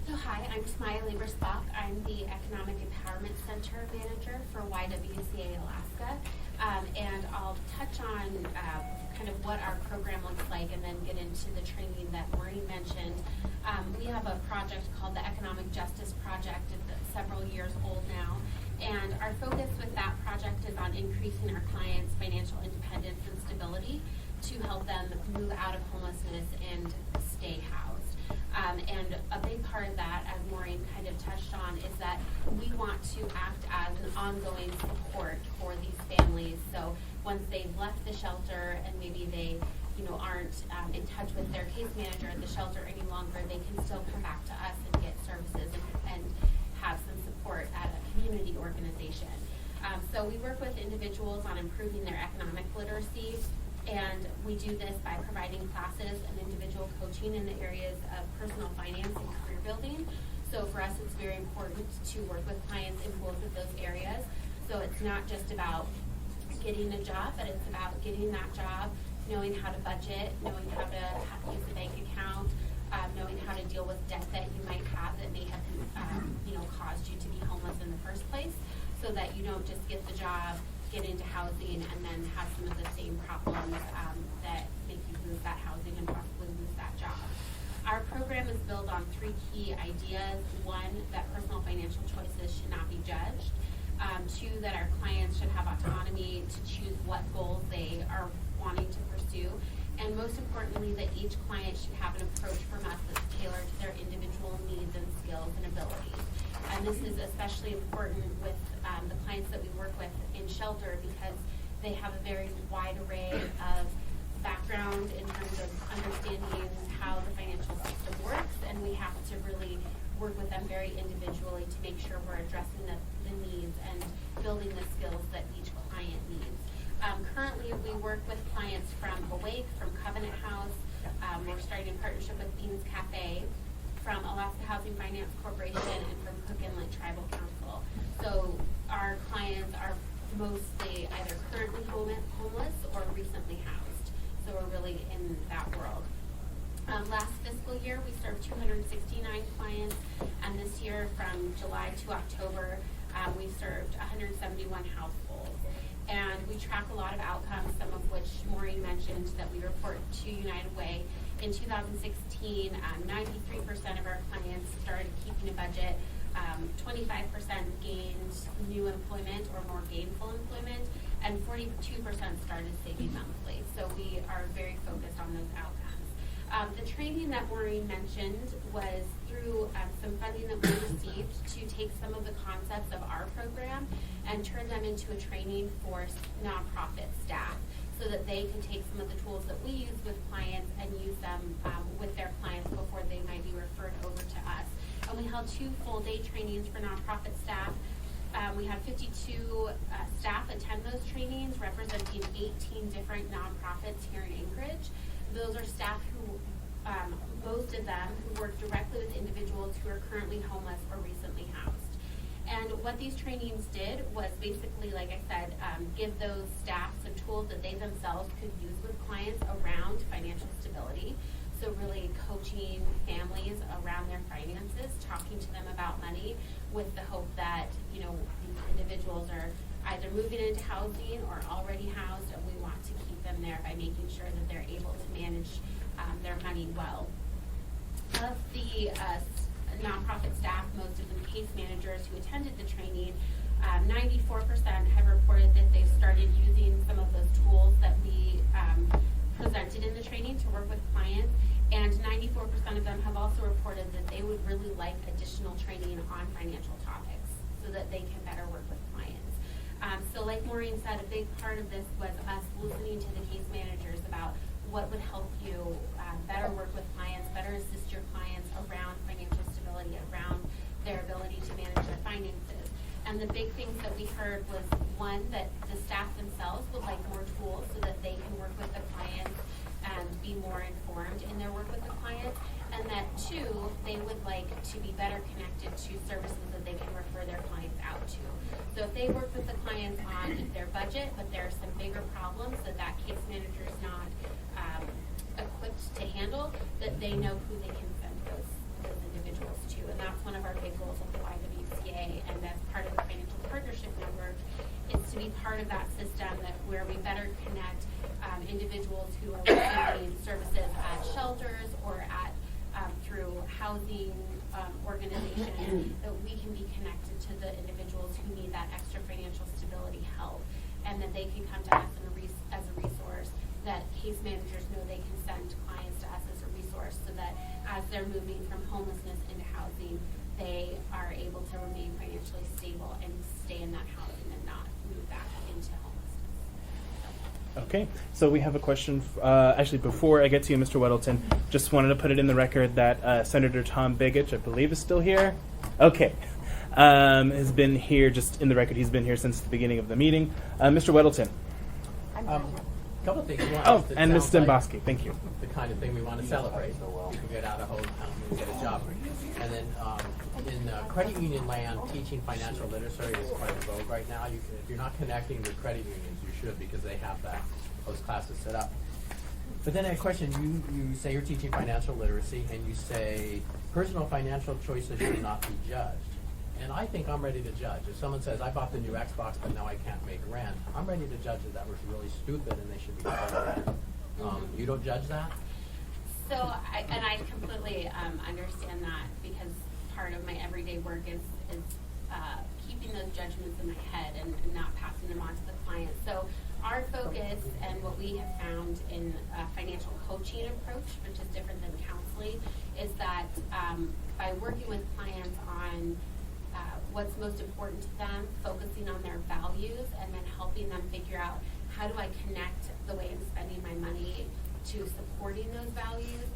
So hi, I'm Smaya Liebersbach. I'm the Economic Empowerment Center Manager for YWCA Alaska. And I'll touch on kind of what our program looks like and then get into the training that Maureen mentioned. We have a project called the Economic Justice Project. It's several years old now. And our focus with that project is on increasing our clients' financial independence and stability to help them move out of homelessness and stay housed. And a big part of that, as Maureen kind of touched on, is that we want to act as an ongoing support for these families. So once they've left the shelter and maybe they aren't in touch with their case manager at the shelter any longer, they can still come back to us and get services and have some support at a community organization. So we work with individuals on improving their economic literacy, and we do this by providing classes and individual coaching in the areas of personal finance and career building. So for us, it's very important to work with clients in both of those areas. So it's not just about getting a job, but it's about getting that job, knowing how to budget, knowing how to use the bank account, knowing how to deal with debt that you might have that may have caused you to be homeless in the first place, so that you don't just get the job, get into housing, and then have some of the same problems that make you lose that housing and possibly lose that job. Our program is built on 3 key ideas. 1, that personal financial choices should not be judged. 2, that our clients should have autonomy to choose what goals they are wanting to pursue. And most importantly, that each client should have an approach from us that's tailored to their individual needs and skills and abilities. And this is especially important with the clients that we work with in shelter, because they have a very wide array of background in terms of understanding how the financial system works, and we have to really work with them very individually to make sure we're addressing the needs and building the skills that each client needs. Currently, we work with clients from Awake, from Covenant House. We're starting a partnership with Beans Cafe, from Alaska Housing Finance Corporation, and from Cook Inlet Tribal Council. So our clients are mostly either currently homeless or recently housed. So we're really in that world. Last fiscal year, we served 269 clients, and this year, from July to October, we served 171 households. And we track a lot of outcomes, some of which Maureen mentioned that we report to United Way. In 2016, 93% of our clients started keeping a budget, 25% gained new employment or more gainful employment, and 42% started saving monthly. So we are very focused on those outcomes. The training that Maureen mentioned was through some funding that we received to take some of the concepts of our program and turn them into a training for nonprofit staff, so that they can take some of the tools that we use with clients and use them with their clients before they might be referred over to us. And we held 2 full-day trainings for nonprofit staff. We had 52 staff attend those trainings, representing 18 different nonprofits here in Anchorage. Those are staff who, most of them, who work directly with individuals who are currently homeless or recently housed. And what these trainings did was basically, like I said, give those staff some tools that they themselves could use with clients around financial stability. So really coaching families around their finances, talking to them about money, with the hope that, these individuals are either moving into housing or already housed, and we want to keep them there by making sure that they're able to manage their money well. Of the nonprofit staff, most of them case managers who attended the training, 94% have reported that they've started using some of those tools that we presented in the training to work with clients, and 94% of them have also reported that they would really like additional training on financial topics so that they can better work with clients. So like Maureen said, a big part of this was us listening to the case managers about what would help you better work with clients, better assist your clients around financial stability, around their ability to manage their finances. And the big things that we heard was, 1, that the staff themselves would like more tools so that they can work with the clients and be more informed in their work with the clients, and that 2, they would like to be better connected to services that they can refer their clients out to. So if they work with the clients on their budget, but there are some bigger problems that case manager is not equipped to handle, that they know who they can send those individuals to. And that's one of our big goals of the YWCA, and that's part of the Financial Partnership Network, is to be part of that system where we better connect individuals who are receiving services at shelters or at through housing organizations, that we can be connected to the individuals who need that extra financial stability help, and that they can come to us as a resource, that case managers know they can send clients to us as a resource, so that as they're moving from homelessness into housing, they are able to remain financially stable and stay in that housing and not move back into homelessness. Okay, so we have a question. Actually, before I get to you, Mr. Weddleton, just wanted to put it in the record that Senator Tom Begich, I believe, is still here. Okay, has been here, just in the record, he's been here since the beginning of the meeting. Mr. Weddleton. Couple of things. One, Oh, it and Ms. sounds like Dembowski, thank you. the kind of thing we want to celebrate. You can get out of home and get a job. And then in credit union land, teaching financial literacy is quite a vogue right now. If you're not connecting with credit unions, you should, because they have those classes set up. But then I question, you say you're teaching financial literacy, and you say personal financial choices should not be judged. And I think I'm ready to judge. If someone says, I bought the new Xbox, but now I can't make rent, I'm ready to judge that was really stupid and they should be paid rent. You don't judge that? So, I completely understand that, because part of my everyday work is keeping those judgments in my head and not passing them on to the client. So our focus and what we have found in a financial coaching approach, which is different than counseling, is that by working with clients on what's most important to them, focusing on their values, and then helping them figure out how do I connect the way I'm spending my money to supporting those values,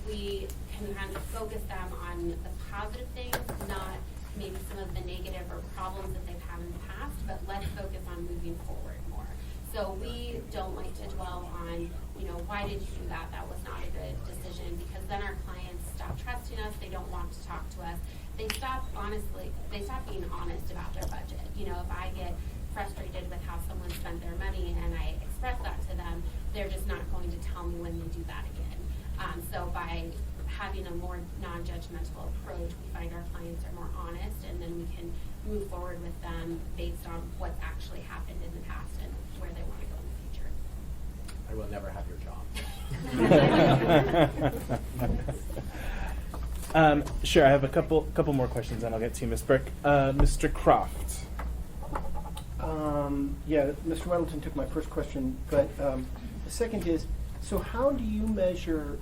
we can kind of focus them on the positive things, not maybe some of the negative or problems that they've had in the past, but let's focus on moving forward more. So we don't like to dwell on, why did you do that? That was not a good decision, because then our clients stop trusting us. They don't want to talk to us. They stop being honest about their budget. If I get frustrated with how someone spent their money and I express that to them, they're just not going to tell me when they do that again. So by having a more non-judgmental approach, we find our clients are more honest, and then we can move forward with them based on what's actually happened in the past and where they want to go in the future. I will never have your job. Sure, I have a couple more questions, and I'll get to you, Ms. Burke. Mr. Croft. Yeah, Mr. Weddleton took my first question, but the second is, so how do you measure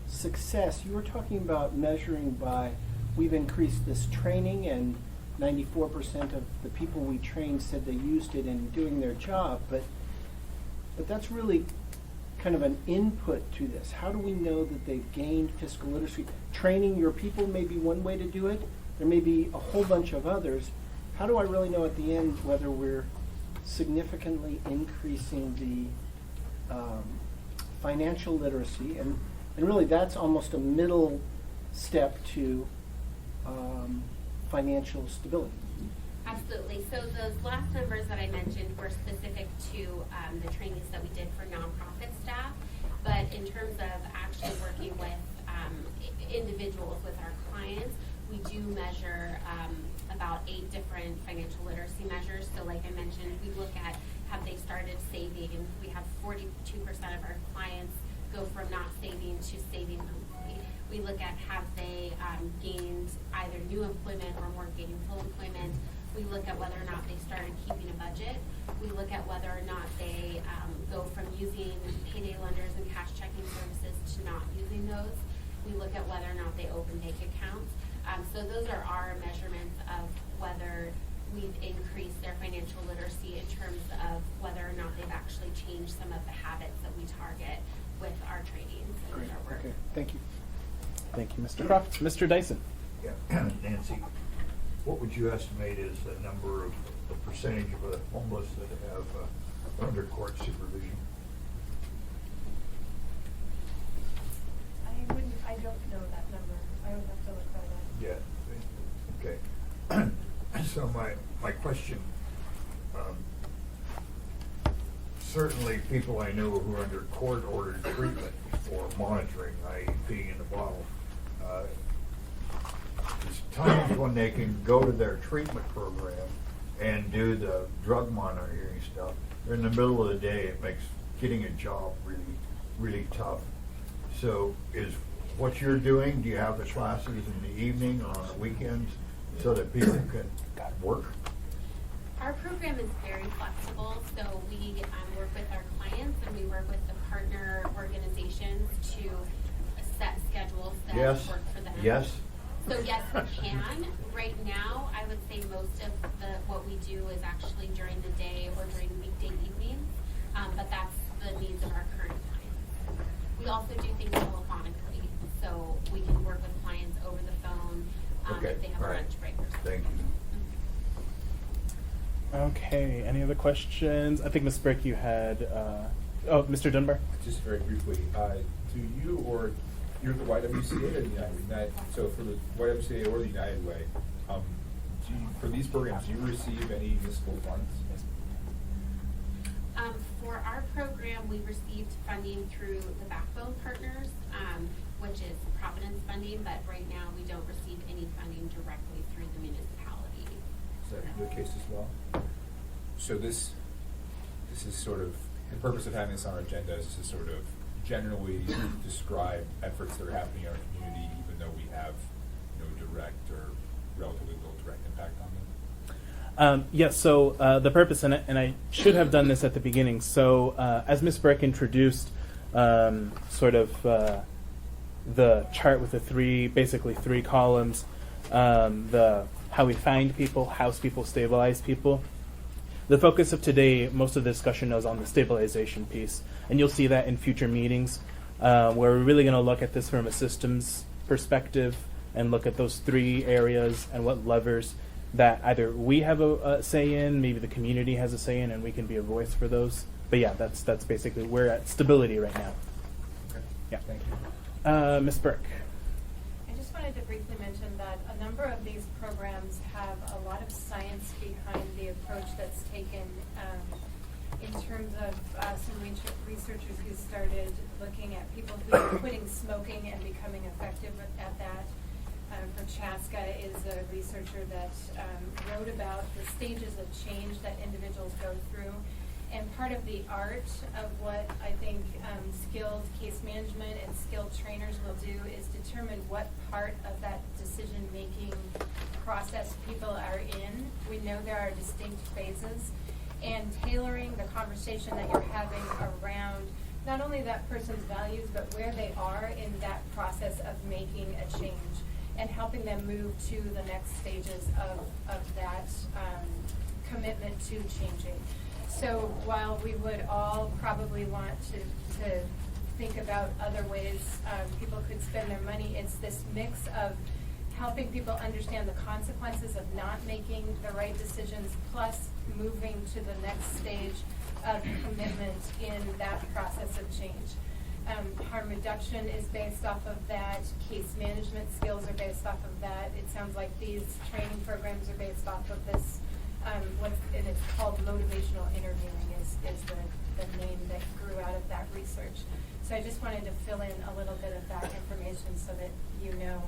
success? You were talking about measuring by, we've increased this training, and 94% of the people we trained said they used it in doing their job, but that's really kind of an input to this. How do we know that they've gained fiscal literacy? Training your people may be one way to do it. There may be a whole bunch of others. How do I really know at the end whether we're significantly increasing the financial literacy? And really that's almost a middle step to financial stability. Absolutely. So those last numbers that I mentioned were specific to the trainings that we did for nonprofit staff. But in terms of actually working with individuals, with our clients, we do measure about 8 different financial literacy measures. So like I mentioned, we look at, have they started saving? And we have 42% of our clients go from not saving to saving monthly. We look at, have they gained either new employment or more gainful employment. We look at whether or not they started keeping a budget. We look at whether or not they go from using payday lenders and cash checking services to not using those. We look at whether or not they open bank accounts. So those are our measurements of whether we've increased their financial literacy in terms of whether or not they've actually changed some of the habits that we target with our trainings and with our work. Okay, thank you. Thank you, Mr. Croft. Mr. Dyson. Yeah, Nancy, what would you estimate is the number of the percentage of the homeless that have under court supervision? I don't know that number. I would have to look that up. Yeah, okay. So my question, certainly people I know who are under court-ordered treatment or monitoring, i.e. peeing in the bottle, there's times when they can go to their treatment program and do the drug monitoring stuff. In the middle of the day, it makes getting a job really, really tough. So is what you're doing, do you have the classes in the evening or on the weekends? so that people can work? Our program is very flexible, so we work with our clients and we work with the partner organizations to set schedules that Yes. work for them. Yes. So yes, we can. Right now, I would say most of what we do is actually during the day or during weekday evenings, but that's the needs of our current clients. We also do things telephonically, so we can work with clients over the phone Okay, if they have all a right. lunch break or something. Thank you. Okay, any other questions? I think Ms. Brick, you had, Mr. Dunbar? Just very briefly, do you or you're the YWCA or the United? So for the YWCA or the United Way, for these programs, do you receive any municipal funds? For our program, we received funding through the Backbone Partners, which is Providence funding, but right now we don't receive any funding directly through the municipality. Is that your case as well? So this is sort of, the purpose of having this on our agenda is to sort of generally describe efforts that are happening in our community, even though we have no direct or relatively little direct impact on them. Yes, so the purpose in it, and I should have done this at the beginning. So as Ms. Brick introduced the chart with the basically three columns, the how we find people, house people, stabilize people. The focus of today, most of the discussion is on the stabilization piece, and you'll see that in future meetings, where we're really going to look at this from a systems perspective and look at those three areas and what levers that either we have a say in, maybe the community has a say in, and we can be a voice for those. But yeah, that's basically, we're at stability right now. Okay. Yeah. Thank you. Ms. Burke. I just wanted to briefly mention that a number of these programs have a lot of science behind the approach that's taken in terms of some researchers who started looking at people who are quitting smoking and becoming effective at that. Francesca is a researcher that wrote about the stages of change that individuals go through. And part of the art of what I think skilled case management and skilled trainers will do is determine what part of that decision-making process people are in. We know there are distinct phases, and tailoring the conversation that you're having around not only that person's values, but where they are in that process of making a change and helping them move to the next stages of that commitment to changing. So while we would all probably want to think about other ways people could spend their money, it's this mix of helping people understand the consequences of not making the right decisions, plus moving to the next stage of commitment in that process of change. Harm reduction is based off of that. Case management skills are based off of that. It sounds like these training programs are based off of this. And it's called motivational interviewing is the name that grew out of that research. So I just wanted to fill in a little bit of that information so that you know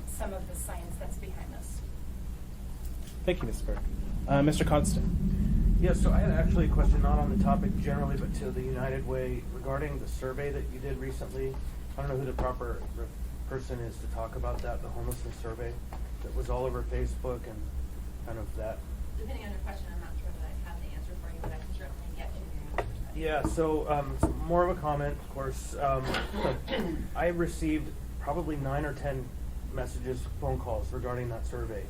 some of the science that's behind this. Thank you, Ms. Burke. Mr. Constant. Yeah, so I had actually a question not on the topic generally, but to the United Way regarding the survey that you did recently. I don't know who the proper person is to talk about that, the homelessness survey that was all over Facebook and kind of that. Depending on your question, I'm not sure that I have the answer for you, but I can certainly get you your answer. Yeah, so more of a comment, of course. I received probably 9 or 10 messages, phone calls regarding that survey.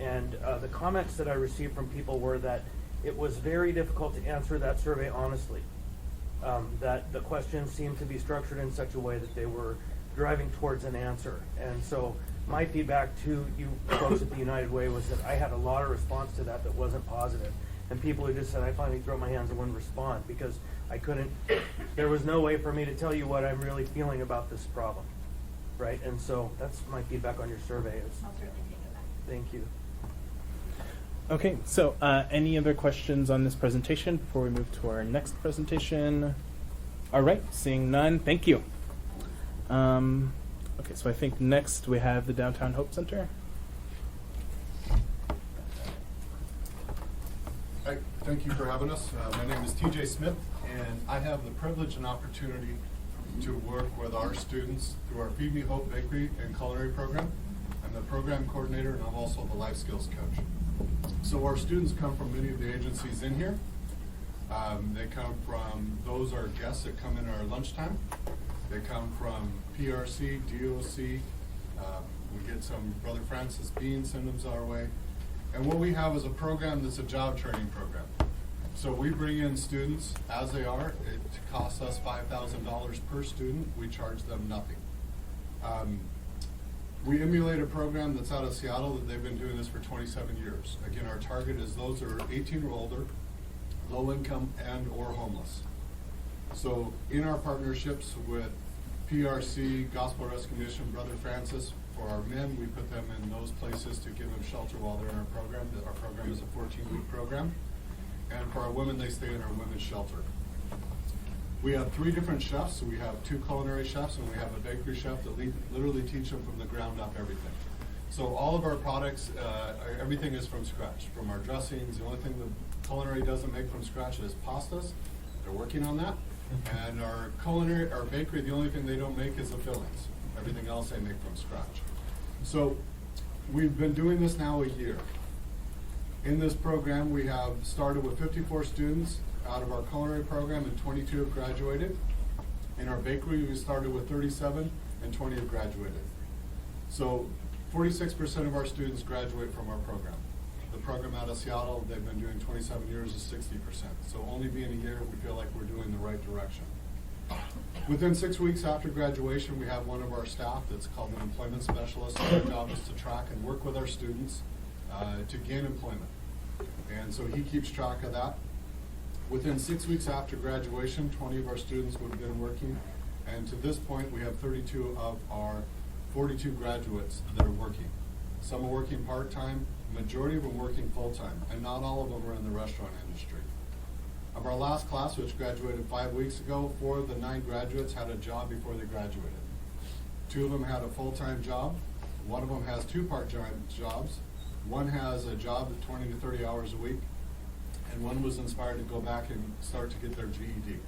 And the comments that I received from people were that it was very difficult to answer that survey honestly. That the questions seemed to be structured in such a way that they were driving towards an answer. And so my feedback to you folks at the United Way was that I had a lot of response to that wasn't positive. And people who just said, I finally throw my hands and wouldn't respond because I couldn't, there was no way for me to tell you what I'm really feeling about this problem, right? And so that's my feedback on your survey. I'll certainly take it back. Thank you. Okay, so any other questions on this presentation before we move to our next presentation? All right, seeing none, thank you. Okay, so I think next we have the Downtown Hope Center. Hi, thank you for having us. My name is TJ Smith, and I have the privilege and opportunity to work with our students through our Feed Me Hope Bakery and Culinary program. I'm the program coordinator, and I'm also the life skills coach. So our students come from many of the agencies in here. They come from, those are guests that come in our lunchtime. They come from PRC, DOC. We get some Brother Francis Bean send them our way. And what we have is a program that's a job training program. So we bring in students as they are. It costs us $5,000 per student. We charge them nothing. We emulate a program that's out of Seattle that they've been doing this for 27 years. Again, our target is those that are 18 or older, low income and or homeless. So in our partnerships with PRC, Gospel Rescue Mission, Brother Francis, for our men, we put them in those places to give them shelter while they're in our program. Our program is a 14-week program. And for our women, they stay in our women's shelter. We have 3 different chefs. So we have 2 culinary chefs, and we have a bakery chef that literally teach them from the ground up everything. So all of our products, everything is from scratch. From our dressings, the only thing the culinary doesn't make from scratch is pastas. They're working on that. And our bakery, the only thing they don't make is the fillings. Everything else they make from scratch. So we've been doing this now a year. In this program, we have started with 54 students out of our culinary program, and 22 have graduated. In our bakery, we started with 37, and 20 have graduated. So 46% of our students graduate from our program. The program out of Seattle, they've been doing 27 years, is 60%. So only being a year, we feel like we're doing the right direction. Within 6 weeks after graduation, we have one of our staff that's called an employment specialist. Our job is to track and work with our students to gain employment. And so he keeps track of that. Within 6 weeks after graduation, 20 of our students would have been working. And to this point, we have 32 of our 42 graduates that are working. Some are working part-time, majority of them working full-time, and not all of them are in the restaurant industry. Of our last class, which graduated 5 weeks ago, 4 of the 9 graduates had a job before they graduated. 2 of them had a full-time job. 1 of them has 2 part-time jobs. 1 has a job at 20 to 30 hours a week. And 1 was inspired to go back and start to get their GED.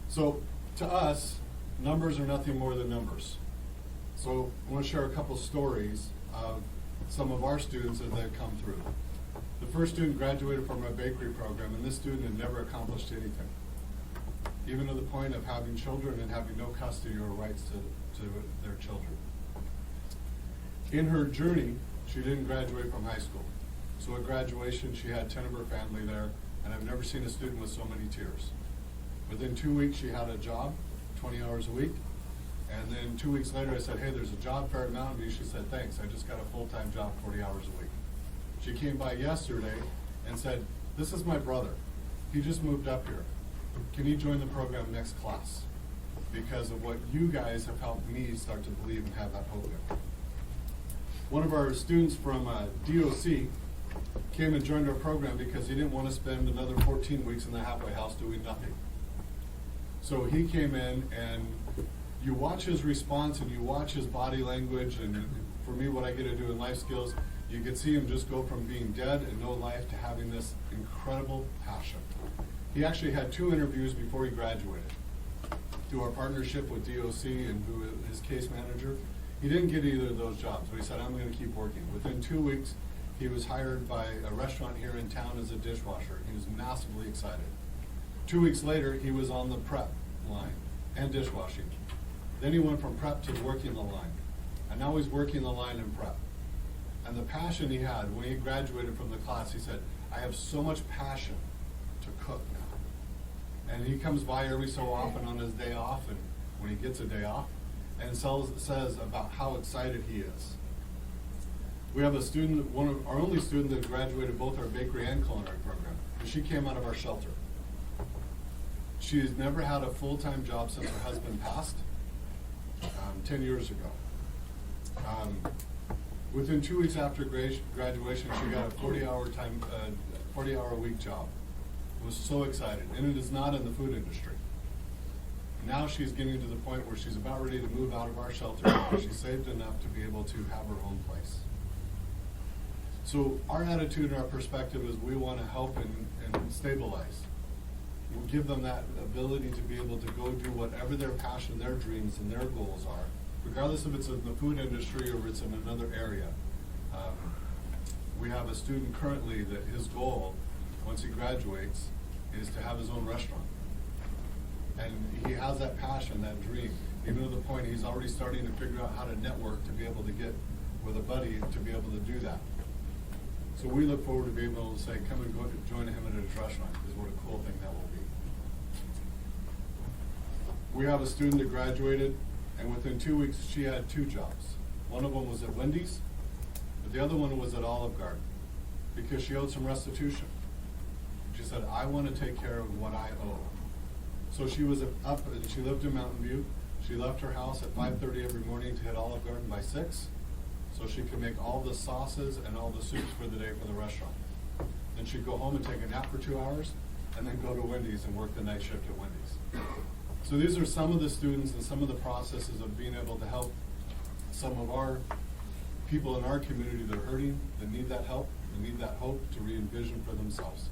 So to us, numbers are nothing more than numbers. So I want to share a couple stories of some of our students as they've come through. The first student graduated from our bakery program, and this student had never accomplished anything, even to the point of having children and having no custody or rights to their children. In her journey, she didn't graduate from high school. So at graduation, she had 10 of her family there, and I've never seen a student with so many tears. Within 2 weeks, she had a job, 20 hours a week. And then 2 weeks later, I said, hey, there's a job fair at Mountain View. She said, thanks, I just got a full-time job, 40 hours a week. She came by yesterday and said, this is my brother. He just moved up here. Can he join the program next class? Because of what you guys have helped me start to believe and have that hope in. One of our students from DOC came and joined our program because he didn't want to spend another 14 weeks in the halfway house doing nothing. So he came in, and you watch his response and you watch his body language, and for me, what I get to do in life skills, you can see him just go from being dead and no life to having this incredible passion. He actually had 2 interviews before he graduated. Through our partnership with DOC and who his case manager, he didn't get either of those jobs, but he said, I'm going to keep working. Within 2 weeks, he was hired by a restaurant here in town as a dishwasher. He was massively excited. 2 weeks later, he was on the prep line and dishwashing. Then he went from prep to working the line. And now he's working the line in prep. And the passion he had when he graduated from the class, he said, I have so much passion to cook now. And he comes by every so often on his day off, and when he gets a day off, and says about how excited he is. We have a student, one of our only student that graduated both our bakery and culinary program, and she came out of our shelter. She's never had a full-time job since her husband passed 10 years ago. Within 2 weeks after graduation, she got a 40-hour a week job. Was so excited, and it is not in the food industry. Now she's getting to the point where she's about ready to move out of our shelter because she's saved enough to be able to have her own place. So our attitude and our perspective is we want to help and stabilize. We'll give them that ability to be able to go do whatever their passion, their dreams, and their goals are, regardless if it's in the food industry or it's in another area. We have a student currently that his goal, once he graduates, is to have his own restaurant. And he has that passion, that dream, even to the point he's already starting to figure out how to network to be able to get with a buddy to be able to do that. So we look forward to being able to say, come and go join him at his restaurant, is what a cool thing that will be. We have a student that graduated, and within 2 weeks, she had 2 jobs. One of them was at Wendy's, but the other one was at Olive Garden, because she owed some restitution. She said, I want to take care of what I owe. So she was up, and she lived in Mountain View. She left her house at 5:30 every morning to hit Olive Garden by 6, so she could make all the sauces and all the soups for the day for the restaurant. Then she'd go home and take a nap for 2 hours, and then go to Wendy's and work the night shift at Wendy's. So these are some of the students and some of the processes of being able to help some of our people in our community that are hurting, that need that help, that need that hope to re-envision for themselves.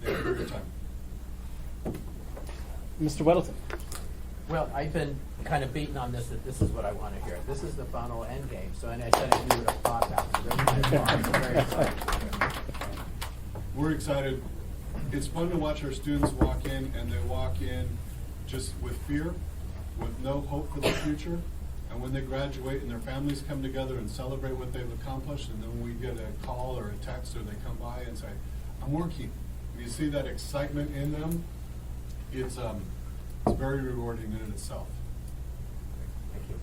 Thank you for your time. Mr. Weddleton. Well, I've been kind of beaten on this, that this is what I want to hear. This is the final end game. So, and I said I knew what a thought that was. I'm very excited. We're excited. It's fun to watch our students walk in, and they walk in just with fear, with no hope for the future. And when they graduate and their families come together and celebrate what they've accomplished, and then we get a call or a text, or they come by and say, I'm working. And you see that excitement in them, it's very rewarding in itself. Thank you.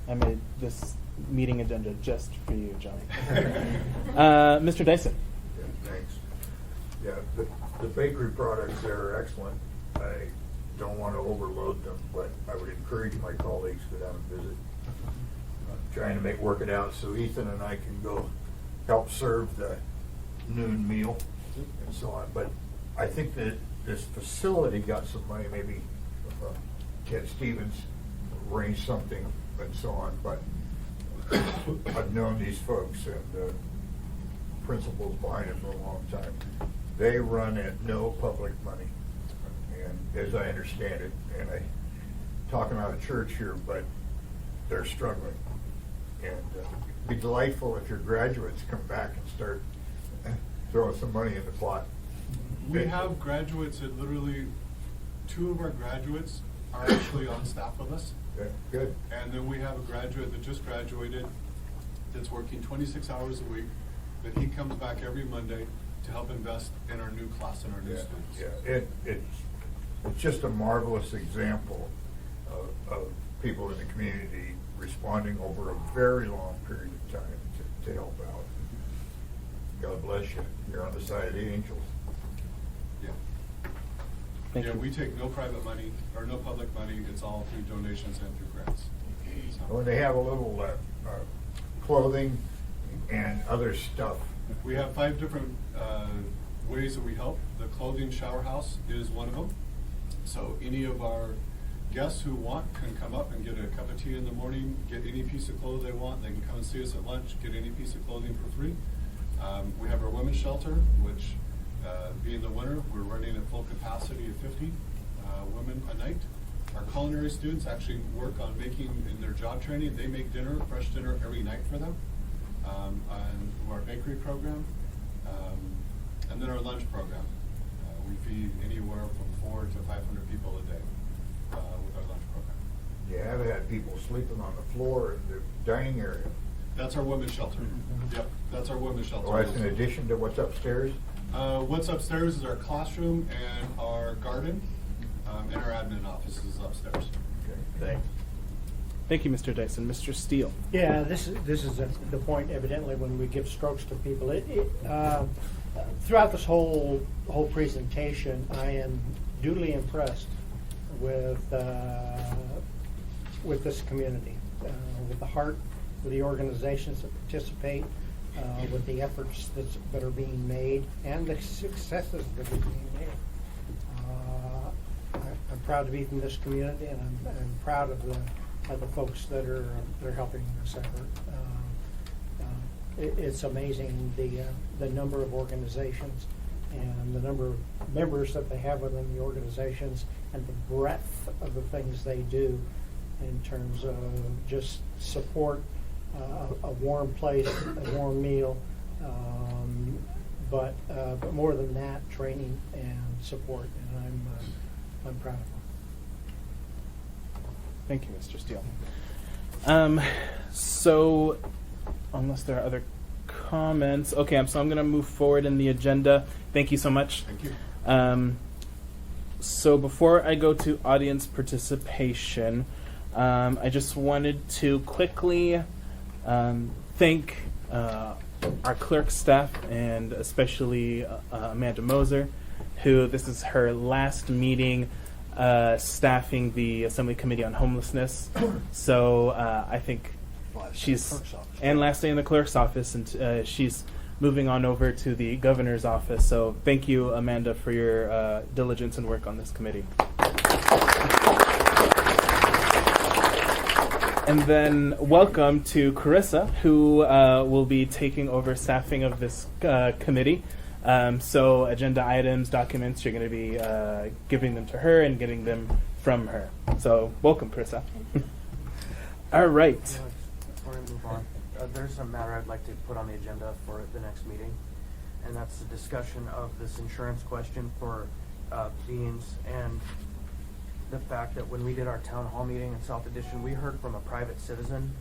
I made this meeting agenda just for you, Johnny. Mr. Dyson. Yeah, thanks. Yeah, the bakery products there are excellent. I don't want to overload them, but I would encourage my colleagues to go down and visit. I'm trying to work it out so Ethan and I can go help serve the noon meal and so on. But I think that this facility got some money, maybe Ted Stevens arranged something and so on. But I've known these folks and the principals behind it for a long time. They run at no public money. And as I understand it, and I talking out of church here, but they're struggling. And it'd be delightful if your graduates come back and start throwing some money in the pot. We have graduates that literally, 2 of our graduates are actually on staff with us. Okay, good. And then we have a graduate that just graduated that's working 26 hours a week, that he comes back every Monday to help invest in our new class and our new students. Yeah, it's just a marvelous example of people in the community responding over a very long period of time to help out. God bless you. You're on the side of the angels. Yeah. Thank Yeah, you. we take no private money or no public money. It's all through donations and through grants. So, When they have a little clothing and other stuff. we have 5 different ways that we help. The clothing shower house is one of them. So any of our guests who want can come up and get a cup of tea in the morning, get any piece of clothes they want. They can come and see us at lunch, get any piece of clothing for free. We have our women's shelter, which being the winter, we're running at full capacity of 50 women a night. Our culinary students actually work on making, in their job training, they make dinner, fresh dinner every night for them. And our bakery program, and then our lunch program. We feed anywhere from 400 to 500 people a day with our lunch program. You have had people sleeping on the floor in the dining area. That's our women's shelter. Yep, that's our women's shelter. Oh, that's in addition to what's upstairs? What's upstairs is our classroom and our garden, and our admin office is upstairs. Okay, thanks. Thank you, Mr. Dyson. Mr. Steele. Yeah, this is the point. Evidently, when we give strokes to people, throughout this whole presentation, I am duly impressed with this community, with the heart, with the organizations that participate, with the efforts that are being made, and the successes that are being made. I'm proud to be from this community, and I'm proud of the folks that are helping this effort. It's amazing the number of organizations and the number of members that they have within the organizations, and the breadth of the things they do. in terms of just support, a warm place, a warm meal, but more than that, training and support, and I'm proud of them. Thank you, Mr. Steele. So, unless there are other comments, okay, so I'm going to move forward in the agenda. Thank you so much. Thank you. So before I go to audience participation, I just wanted to quickly thank our clerk staff, and especially Amanda Moser, who this is her last meeting staffing the Assembly Committee on Homelessness. So I think she's, and last day in the clerk's office, and she's moving on over to the governor's office. So thank you, Amanda, for your diligence and work on this committee. And then welcome to Carissa, who will be taking over staffing of this committee. So agenda items, documents, you're going to be giving them to her and getting them from her. So welcome, Carissa. All right. Before we move on, there's a matter I'd like to put on the agenda for the next meeting, and that's the discussion of this insurance question for Beans, and the fact that when we did our town hall meeting in South Edition, we heard from a private citizen,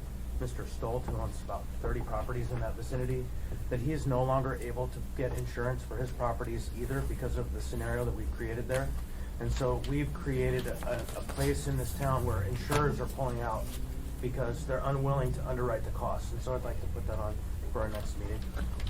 Mr. Stolt, who owns about 30 properties in that vicinity, that he is no longer able to get insurance for his properties either because of the scenario that we've created there. And so we've created a place in this town where insurers are pulling out because they're unwilling to underwrite the costs. And so I'd like to put that on for our next meeting.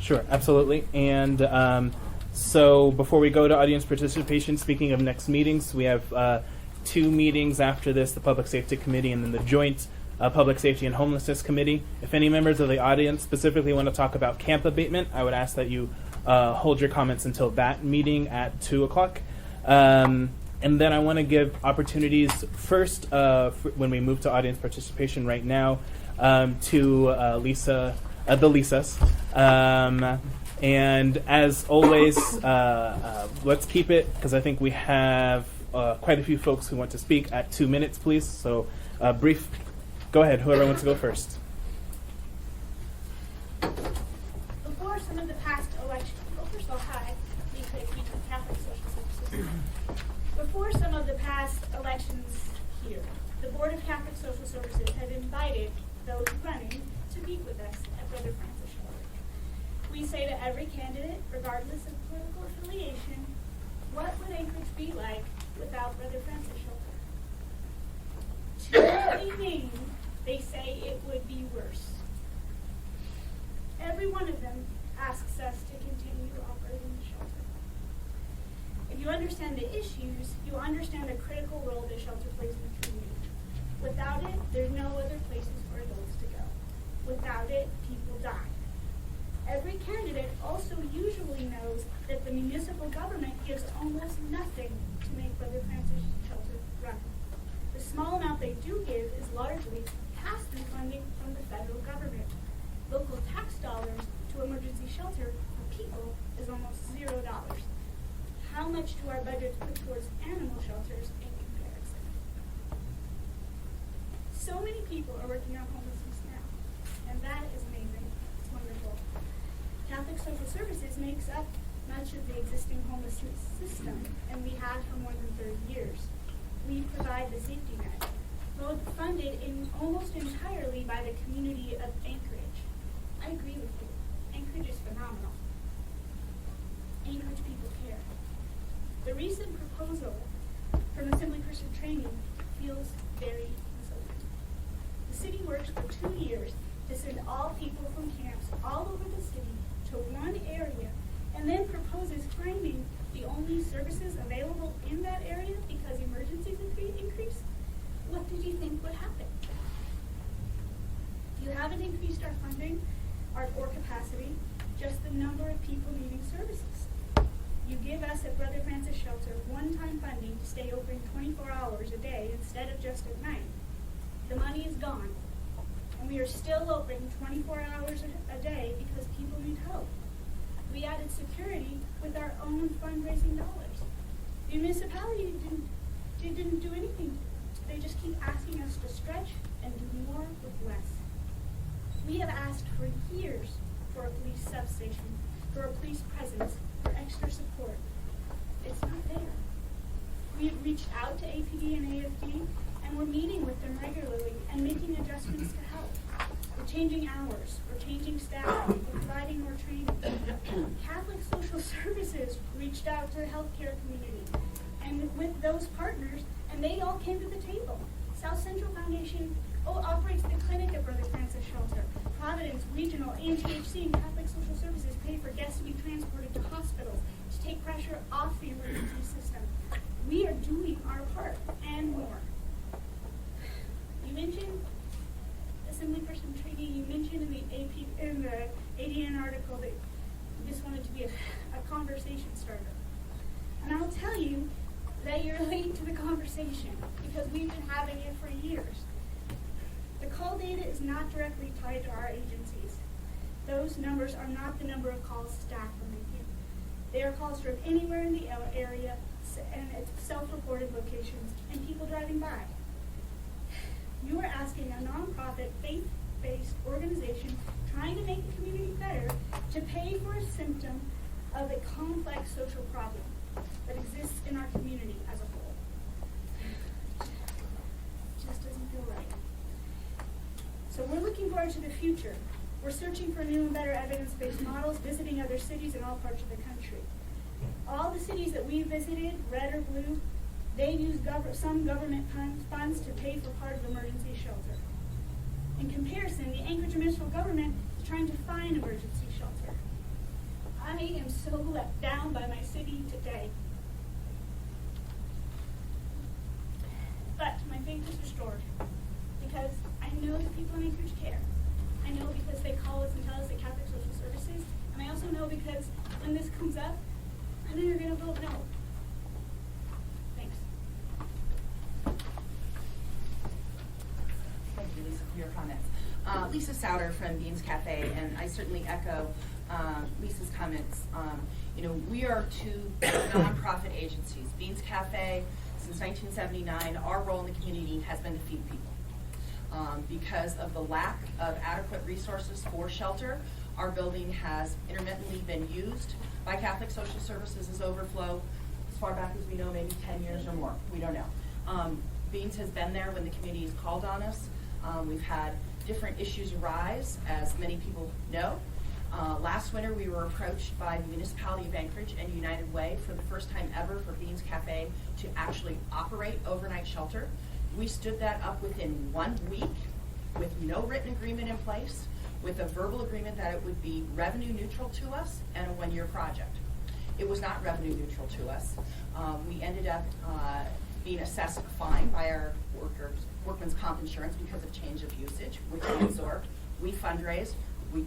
Sure, absolutely. And so before we go to audience participation, speaking of next meetings, we have 2 meetings after this, the Public Safety Committee and then the joint Public Safety and Homelessness Committee. If any members of the audience specifically want to talk about camp abatement, I would ask that you hold your comments until that meeting at 2 o'clock. And then I want to give opportunities first, when we move to audience participation right now, to the Lisas. And as always, let's keep it, because I think we have quite a few folks who want to speak at 2 minutes, please. So brief. Go ahead, whoever wants to go first. Before some of the past elections, first of all, hi, Lisa, Catholic Social Services. Before some of the past elections here, the Board of Catholic Social Services had invited those running to meet with us at Brother Francis Shelter. We say to every candidate, regardless of political affiliation, what would Anchorage be like without Brother Francis Shelter? To any name, they say it would be worse. Every one of them asks us to continue operating the shelter. If you understand the issues, you understand the critical role the shelter plays in the community. Without it, there's no other places for adults to go. Without it, people die. Every candidate also usually knows that the municipal government gives almost nothing to make Brother Francis Shelter run. The small amount they do give is largely pass-through funding from the federal government. Local tax dollars to emergency shelter for people is almost $0. How much do our budgets put towards animal shelters in comparison? So many people are working on homelessness now, and that is amazing. It's wonderful. Catholic Social Services makes up much of the existing homelessness system, and we have for more than 30 years. We provide the safety net, funded almost entirely by the community of Anchorage. I agree with you. Anchorage is phenomenal. Anchorage people care. The recent proposal from Assembly Christian Training feels very insulting. The city works for 2 years to send all people from camps all over the city to one area, and then proposes finding the only services available in that area because emergencies increase. What did you think would happen? You haven't increased our funding or capacity, just the number of people needing services. You give us at Brother Francis Shelter one-time funding to stay open 24 hours a day instead of just at night. The money is gone, and we are still open 24 hours a day because people need help. We added security with our own fundraising dollars. The municipality didn't do anything they just keep asking us to stretch and do more with less. We have asked for years for a police substation, for a police presence, for extra support. It's not there. We have reached out to APD and AFD, and we're meeting with them regularly and making adjustments to help. We're changing hours, we're changing staff, we're providing more training. Catholic Social Services reached out to the healthcare community, and with those partners, and they all came to the table. South Central Foundation operates the clinic at Brother Francis Shelter. Providence Regional and THC and Catholic Social Services pay for guests to be transported to hospitals to take pressure off the emergency system. We are doing our part and more. You mentioned Assemblyperson Training. You mentioned in the ADN article that you just wanted to be a conversation starter. And I'll tell you that you're late to the conversation because we've been having it for years. The call data is not directly tied to our agencies. Those numbers are not the number of calls staff are making. They are calls from anywhere in the area and at self-reported locations and people driving by. You are asking a nonprofit, faith-based organization trying to make the community better to pay for a symptom of a complex social problem that exists in our community as a whole. It just doesn't feel right. So we're looking forward to the future. We're searching for new and better evidence-based models, visiting other cities in all parts of the country. All the cities that we visited, red or blue, they use some government funds to pay for part of emergency shelter. In comparison, the Anchorage municipal government is trying to find emergency shelter. I am so let down by my city today. But my faith is restored because I know the people in Anchorage care. I know because they call us and tell us at Catholic Social Services, and I also know because when this comes up, I know you're going to vote no. Thanks. Thank you, Lisa, for your comments. Lisa Souter from Beans Cafe, and I certainly echo Lisa's comments. We are two nonprofit agencies. Beans Cafe, since 1979, our role in the community has been to feed people. Because of the lack of adequate resources for shelter, our building has intermittently been used by Catholic Social Services as overflow as far back as we know, maybe 10 years or more. We don't know. Beans has been there when the community has called on us. We've had different issues arise, as many people know. Last winter, we were approached by the municipality of Anchorage and United Way for the first time ever for Beans Cafe to actually operate overnight shelter. We stood that up within 1 week with no written agreement in place, with a verbal agreement that it would be revenue neutral to us and a 1-year project. It was not revenue neutral to us. We ended up being assessed a fine by our workman's comp insurance because of change of usage, which we absorbed. We fundraised. We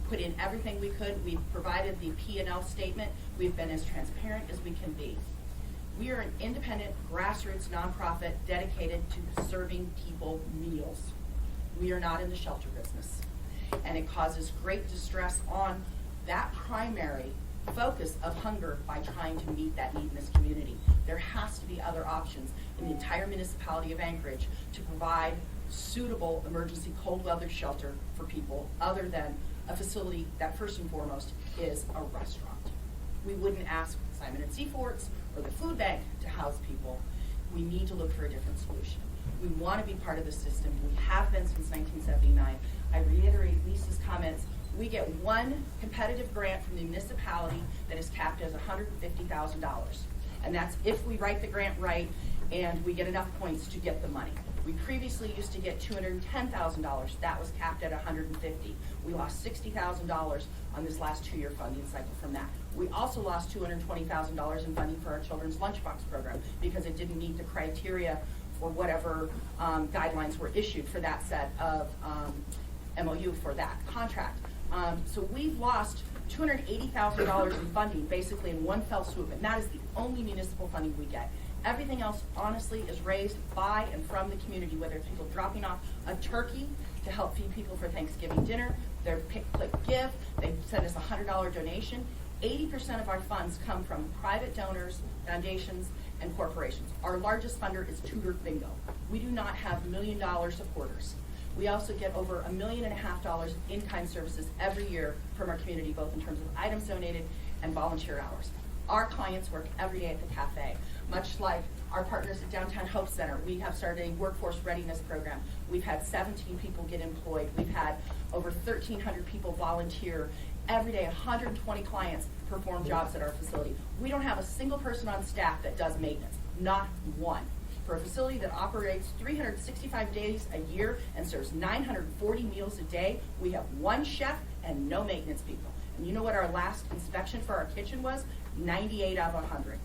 put in everything we could. We provided the P&L statement. We've been as transparent as we can be. We are an independent, grassroots nonprofit dedicated to serving people meals. We are not in the shelter business. And it causes great distress on that primary focus of hunger by trying to meet that need in this community. There has to be other options in the entire municipality of Anchorage to provide suitable emergency cold weather shelter for people other than a facility that first and foremost is a restaurant. We wouldn't ask Simon & Seaforts or the food bank to house people. We need to look for a different solution. We want to be part of the system. We have been since 1979. I reiterate Lisa's comments. We get one competitive grant from the municipality that is capped as $150,000. And that's if we write the grant right and we get enough points to get the money. We previously used to get $210,000. That was capped at $150,000. We lost $60,000 on this last 2-year funding cycle from that. We also lost $220,000 in funding for our children's lunchbox program because it didn't meet the criteria for whatever guidelines were issued for that set of MOU for that contract. So we've lost $280,000 in funding basically in one fell swoop, and that is the only municipal funding we get. Everything else, honestly, is raised by and from the community, whether it's people dropping off a turkey to help feed people for Thanksgiving dinner, their pick, click, give, they send us a $100 donation. 80% of our funds come from private donors, foundations, and corporations. Our largest funder is Tudor Bingo. We do not have $1 million supporters. We also get over $1.5 million in-kind services every year from our community, both in terms of items donated and volunteer hours. Our clients work every day at the cafe. Much like our partners at Downtown Hope Center, we have started a workforce readiness program. We've had 17 people get employed. We've had over 1,300 people volunteer. Every day, 120 clients perform jobs at our facility. We don't have a single person on staff that does maintenance, not one. For a facility that operates 365 days a year and serves 940 meals a day, we have one chef and no maintenance people. And you know what our last inspection for our kitchen was? 98 out of 100.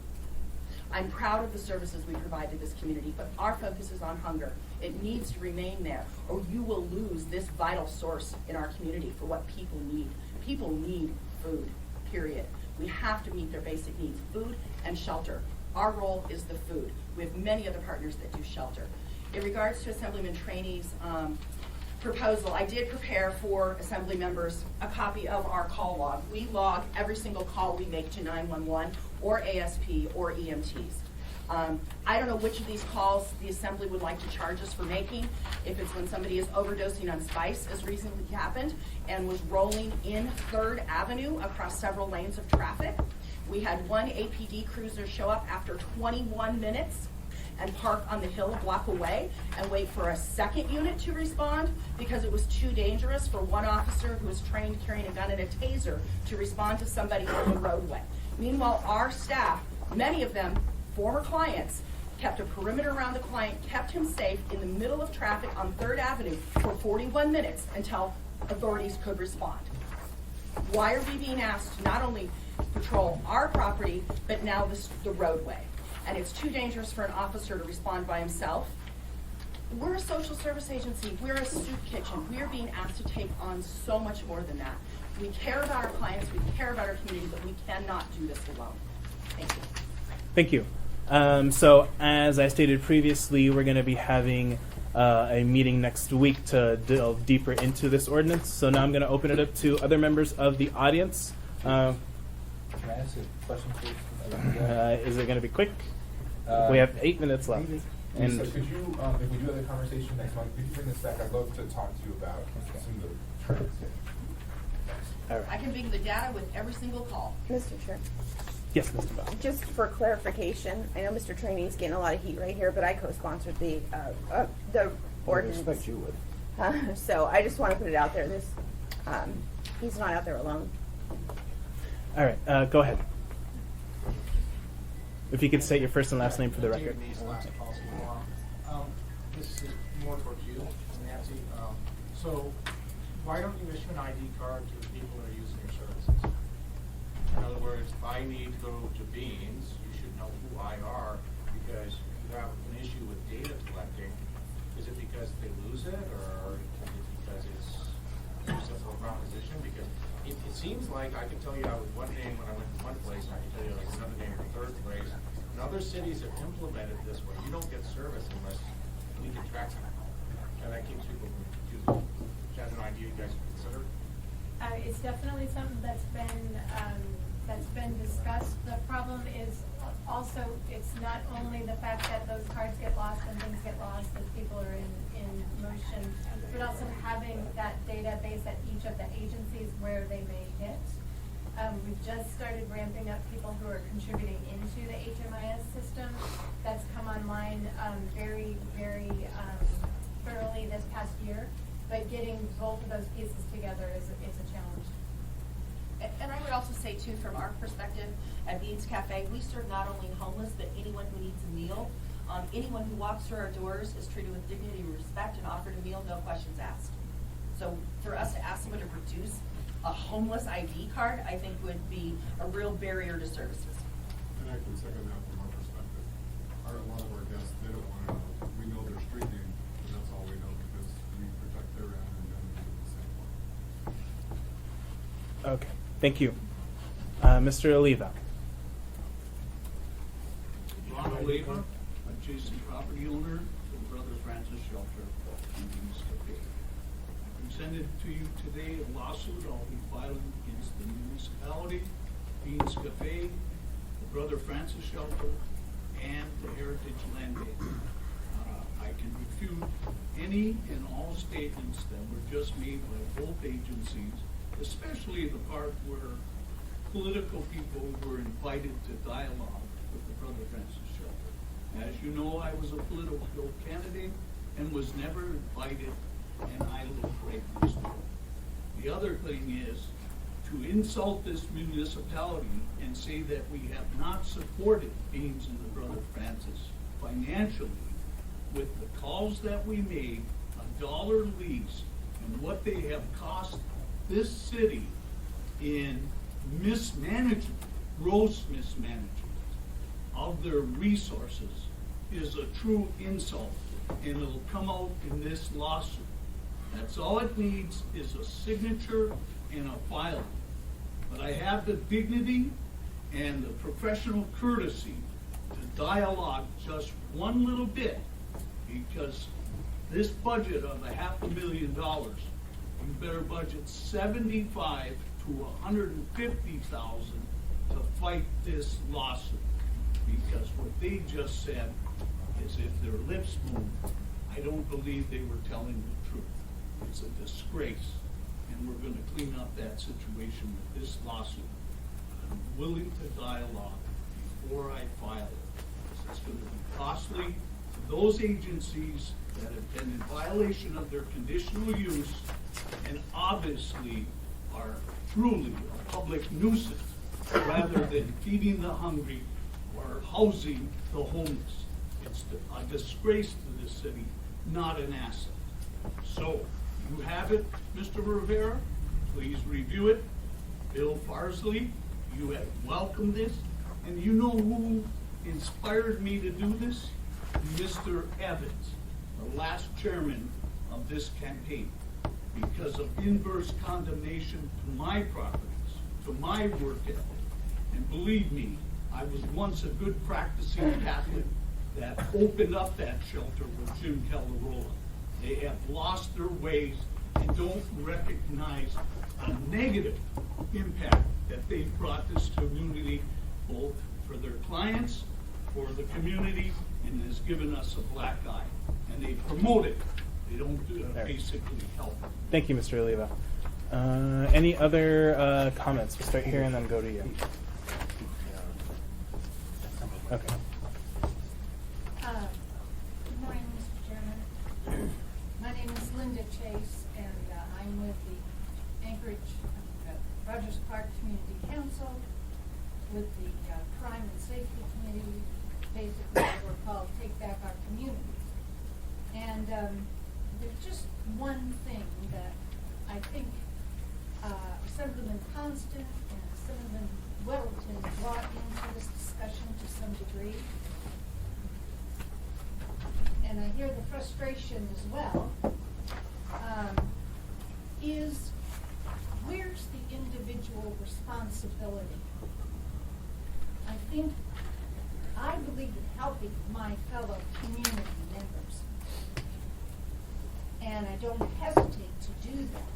I'm proud of the services we provide to this community, but our focus is on hunger. It needs to remain there, or you will lose this vital source in our community for what people need. People need food, period. We have to meet their basic needs, food and shelter. Our role is the food. We have many other partners that do shelter. In regards to Assemblyman Trainey's proposal, I did prepare for Assembly members a copy of our call log. We log every single call we make to 911 or ASP or EMTs. I don't know which of these calls the Assembly would like to charge us for making. If it's when somebody is overdosing on spice, as recently happened, and was rolling in 3rd Avenue across several lanes of traffic. We had one APD cruiser show up after 21 minutes and park on the hill a block away and wait for a second unit to respond because it was too dangerous for one officer who was trained carrying a gun and a taser to respond to somebody on the roadway. Meanwhile, our staff, many of them former clients, kept a perimeter around the client, kept him safe in the middle of traffic on 3rd Avenue for 41 minutes until authorities could respond. Why are we being asked to not only patrol our property, but now the roadway? And it's too dangerous for an officer to respond by himself. We're a social service agency. We're a soup kitchen. We are being asked to take on so much more than that. We care about our clients. We care about our community, but we cannot do this alone. Thank you. Thank you. So as I stated previously, we're going to be having a meeting next week to delve deeper into this ordinance. So now I'm going to open it up to other members of the audience. Can I ask a question, please? Is it going to be quick? We have 8 minutes left. And so could you, if we do have a conversation next month, could you bring this back? I'd love to talk to you about some of the trends. all right. I can bring the data with every single call. Mr. Chair, Yes, Mr. Bell. just for clarification, I know Mr. Trainey's getting a lot of heat right here, but I co-sponsored the ordinance. I expect you would. So I just want to put it out there. This, he's not out there alone. All right, go ahead. If you could state your first and last name for the record. This is more towards you, Nancy. So why don't you issue an ID card to the people that are using your services? In other words, if I need to go to Beans, you should know who I are because you have an issue with data collecting. Is it because they lose it or is it because it's too simple a proposition? Because it seems like I can tell you I was one name when I went to one place and I can tell you I was another name in the third place. And other cities have implemented this where you don't get service unless we can track them. And that keeps people from confusing. Which has an idea you guys consider? It's definitely something that's been discussed. The problem is also, it's not only the fact that those cards get lost and things get lost as people are in motion, but also having that database at each of the agencies where they may hit. We've just started ramping up people who are contributing into the HMIS system. That's come online very, very thoroughly this past year. But getting both of those pieces together is a challenge. And I would also say, too, from our perspective at Beans Cafe, we serve not only homeless, but anyone who needs a meal. Anyone who walks through our doors is treated with dignity and respect and offered a meal, no questions asked. So for us to ask someone to produce a homeless ID card, I think would be a real barrier to services. And I can second that from our perspective. A lot of our guests, they don't want to know. We know their street name, and that's all we know because we protect their end and then we do the same one. Okay, thank you. Mr. Oliva. Ron Oliva, adjacent property owner to the Brother Francis Shelter in Beans Cafe. I presented to you today a lawsuit I'll be filing against the municipality, Beans Cafe, the Brother Francis Shelter, and the Heritage Land Bank. I can refute any and all statements that were just made by both agencies, especially the part where political people were invited to dialogue with the Brother Francis Shelter. As you know, I was a political candidate and was never invited, and I live right next door. The other thing is to insult this municipality and say that we have not supported Beans and the Brother Francis financially with the calls that we made, $1 lease, and what they have cost this city in mismanagement, gross mismanagement of their resources is a true insult, and it'll come out in this lawsuit. That's all it needs is a signature and a filing. But I have the dignity and the professional courtesy to dialogue just one little bit, because this budget of $500,000, you better budget $75,000 to $150,000 to fight this lawsuit. Because what they just said is if their lips move, I don't believe they were telling the truth. It's a disgrace, and we're going to clean up that situation with this lawsuit. I'm willing to dialogue before I file it. It's going to be costly to those agencies that have been in violation of their conditional use and obviously are truly a public nuisance rather than feeding the hungry or housing the homeless. It's a disgrace to this city, not an asset. So, you have it, Mr. Rivera. Please review it. Bill Farsley, you have welcomed this. And you know who inspired me to do this? Mr. Evans, the last chairman of this campaign. Because of inverse condemnation to my properties, to my work ethic. And believe me, I was once a good practicing Catholic that opened up that shelter with Jim Calderola. They have lost their ways and don't recognize a negative impact that they've brought this community, both for their clients, for the community, and has given us a black eye. And they promote it. They don't basically help. Thank you, Mr. Oliva. Any other comments? We'll start here and then go to you. Okay. Good morning, Mr. Chairman. My name is Linda Chase, and I'm with the Anchorage Rogers Park Community Council, with the Crime and Safety Committee, basically what we're called Take Back Our Community. And there's just one thing that I think Assemblyman Constant and Assemblyman Weddleton brought into this discussion to some degree. And I hear the frustration as well, is where's the individual responsibility? I believe in helping my fellow community members. And I don't hesitate to do that.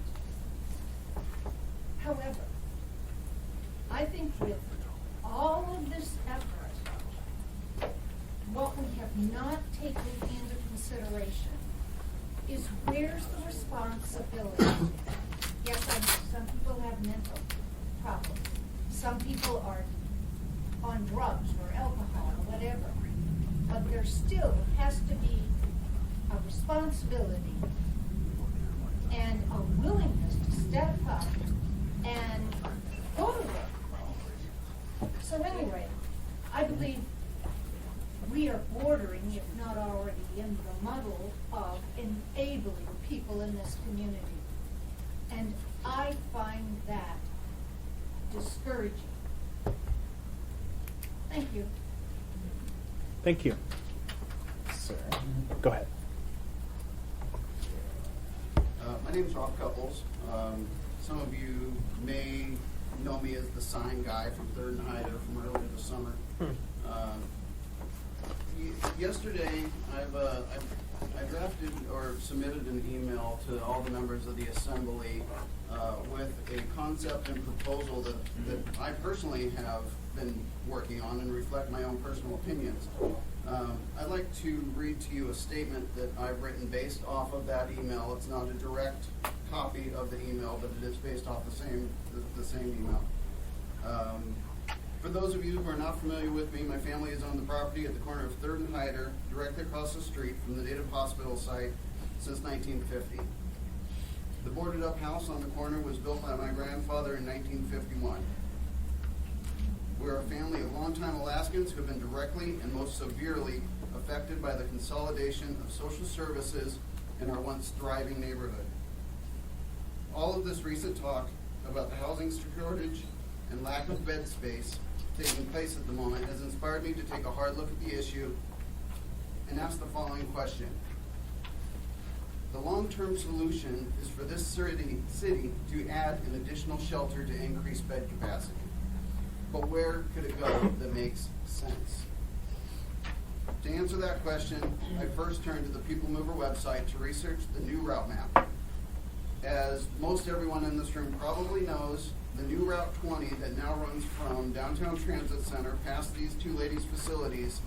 However, I think with all of this effort, what we have not taken into consideration is where's the responsibility? Yes, I know some people have mental problems. Some people are on drugs or alcohol or whatever. But there still has to be a responsibility and a willingness to step up and go to work. So anyway, I believe we are bordering, if not already in the muddle of enabling people in this community. And I find that discouraging. Thank you. Thank you. Sir, go ahead. My name is Rob Couples. Some of you may know me as the sign guy from Third and Hyder from earlier this summer. Yesterday, I drafted or submitted an email to all the members of the Assembly with a concept and proposal that I personally have been working on and reflect my own personal opinions. I'd like to read to you a statement that I've written based off of that email. It's not a direct copy of the email, but it is based off the same email. For those of you who are not familiar with me, my family is on the property at the corner of 3rd and Hyder, directly across the street from the Native Hospital site since 1950. The boarded up house on the corner was built by my grandfather in 1951. We're a family of longtime Alaskans who have been directly and most severely affected by the consolidation of social services in our once thriving neighborhood. All of this recent talk about the housing shortage and lack of bed space taking place at the moment has inspired me to take a hard look at the issue and ask the following question. The long-term solution is for this city to add an additional shelter to increase bed capacity. But where could it go that makes sense? To answer that question, I first turned to the People Mover website to research the new route map. As most everyone in this room probably knows, the new Route 20 that now runs from Downtown Transit Center past these two ladies' facilities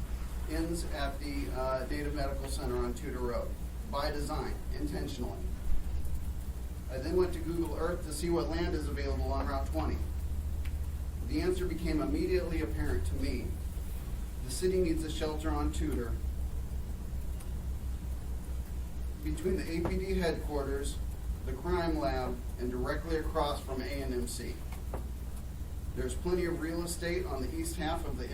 ends at the Native Medical Center on Tudor Road, by design, intentionally. I then went to Google Earth to see what land is available on Route 20. The answer became immediately apparent to me. The city needs a shelter on Tudor between the APD headquarters, the crime lab, and directly across from A&MC. There's plenty of real estate on the east half of the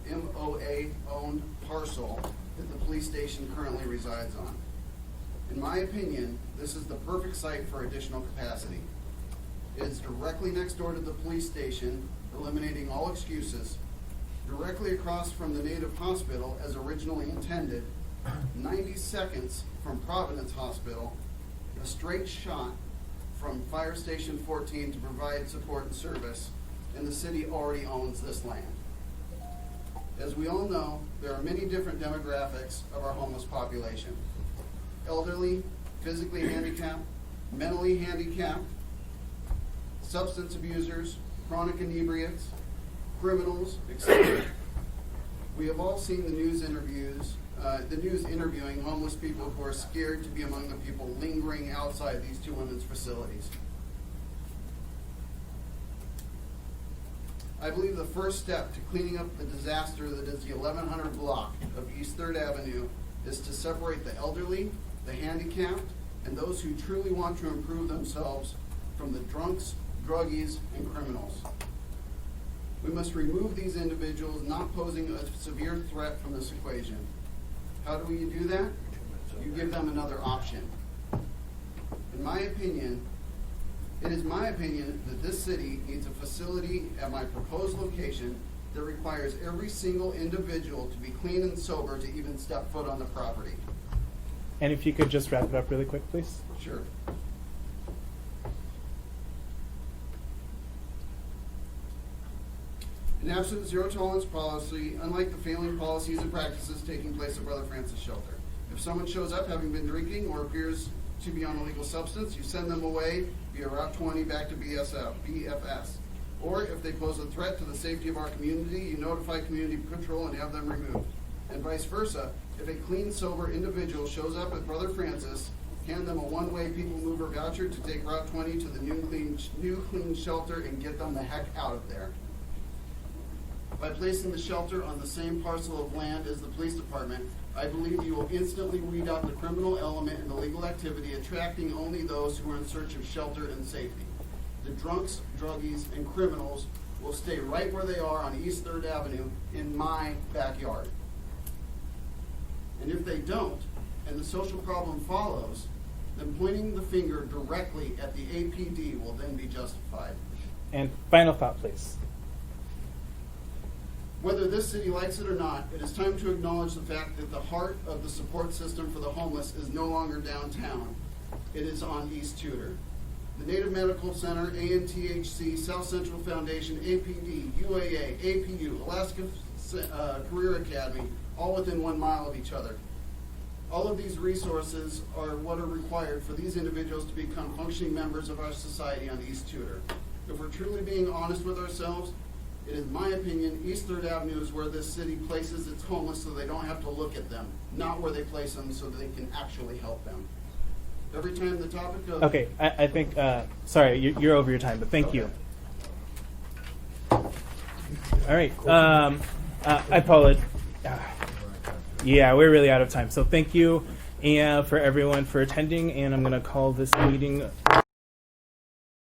MOA-owned parcel that the police station currently resides on. In my opinion, this is the perfect site for additional capacity. It is directly next door to the police station, eliminating all excuses, directly across from the Native Hospital as originally intended, 90 seconds from Providence Hospital, a straight shot from Fire Station 14 to provide support and service, and the city already owns this land. As we all know, there are many different demographics of our homeless population. Elderly, physically handicapped, mentally handicapped, substance abusers, chronic inebriates, criminals, etc. We have all seen the news interviewing homeless people who are scared to be among the people lingering outside these two women's facilities. I believe the first step to cleaning up the disaster that is the 1100 block of East 3rd Avenue is to separate the elderly, the handicapped, and those who truly want to improve themselves from the drunks, druggies, and criminals. We must remove these individuals not posing a severe threat from this equation. How do you do that? You give them another option. It is my opinion that this city needs a facility at my proposed location that requires every single individual to be clean and sober to even step foot on the property. And if you could just wrap it up really quick, please. Sure. An absolute zero tolerance policy, unlike the failing policies and practices taking place at Brother Francis Shelter. If someone shows up having been drinking or appears to be on illegal substance, you send them away via Route 20 back to BFS. Or if they pose a threat to the safety of our community, you notify community patrol and have them removed. And vice versa, if a clean, sober individual shows up at Brother Francis, hand them a one-way People Mover voucher to take Route 20 to the new clean shelter and get them the heck out of there. By placing the shelter on the same parcel of land as the police department, I believe you will instantly weed out the criminal element in the legal activity, attracting only those who are in search of shelter and safety. The drunks, druggies, and criminals will stay right where they are on East 3rd Avenue in my backyard. And if they don't, and the social problem follows, then pointing the finger directly at the APD will then be justified. And final thought, please. Whether this city likes it or not, it is time to acknowledge the fact that the heart of the support system for the homeless is no longer downtown. It is on East Tudor. The Native Medical Center, ANTHC, South Central Foundation, APD, UAA, APU, Alaska Career Academy, all within 1 mile of each other. All of these resources are what are required for these individuals to become functioning members of our society on East Tudor. If we're truly being honest with ourselves, It is my opinion, East Third Avenue is where this city places its homeless so they don't have to look at them, not where they place them so they can actually help them. Every time the topic of... Okay, I think, sorry, you're over your time, but thank you. All right. I apologize. Yeah, we're really out of time. So thank you and for everyone for attending, and I'm going to call this meeting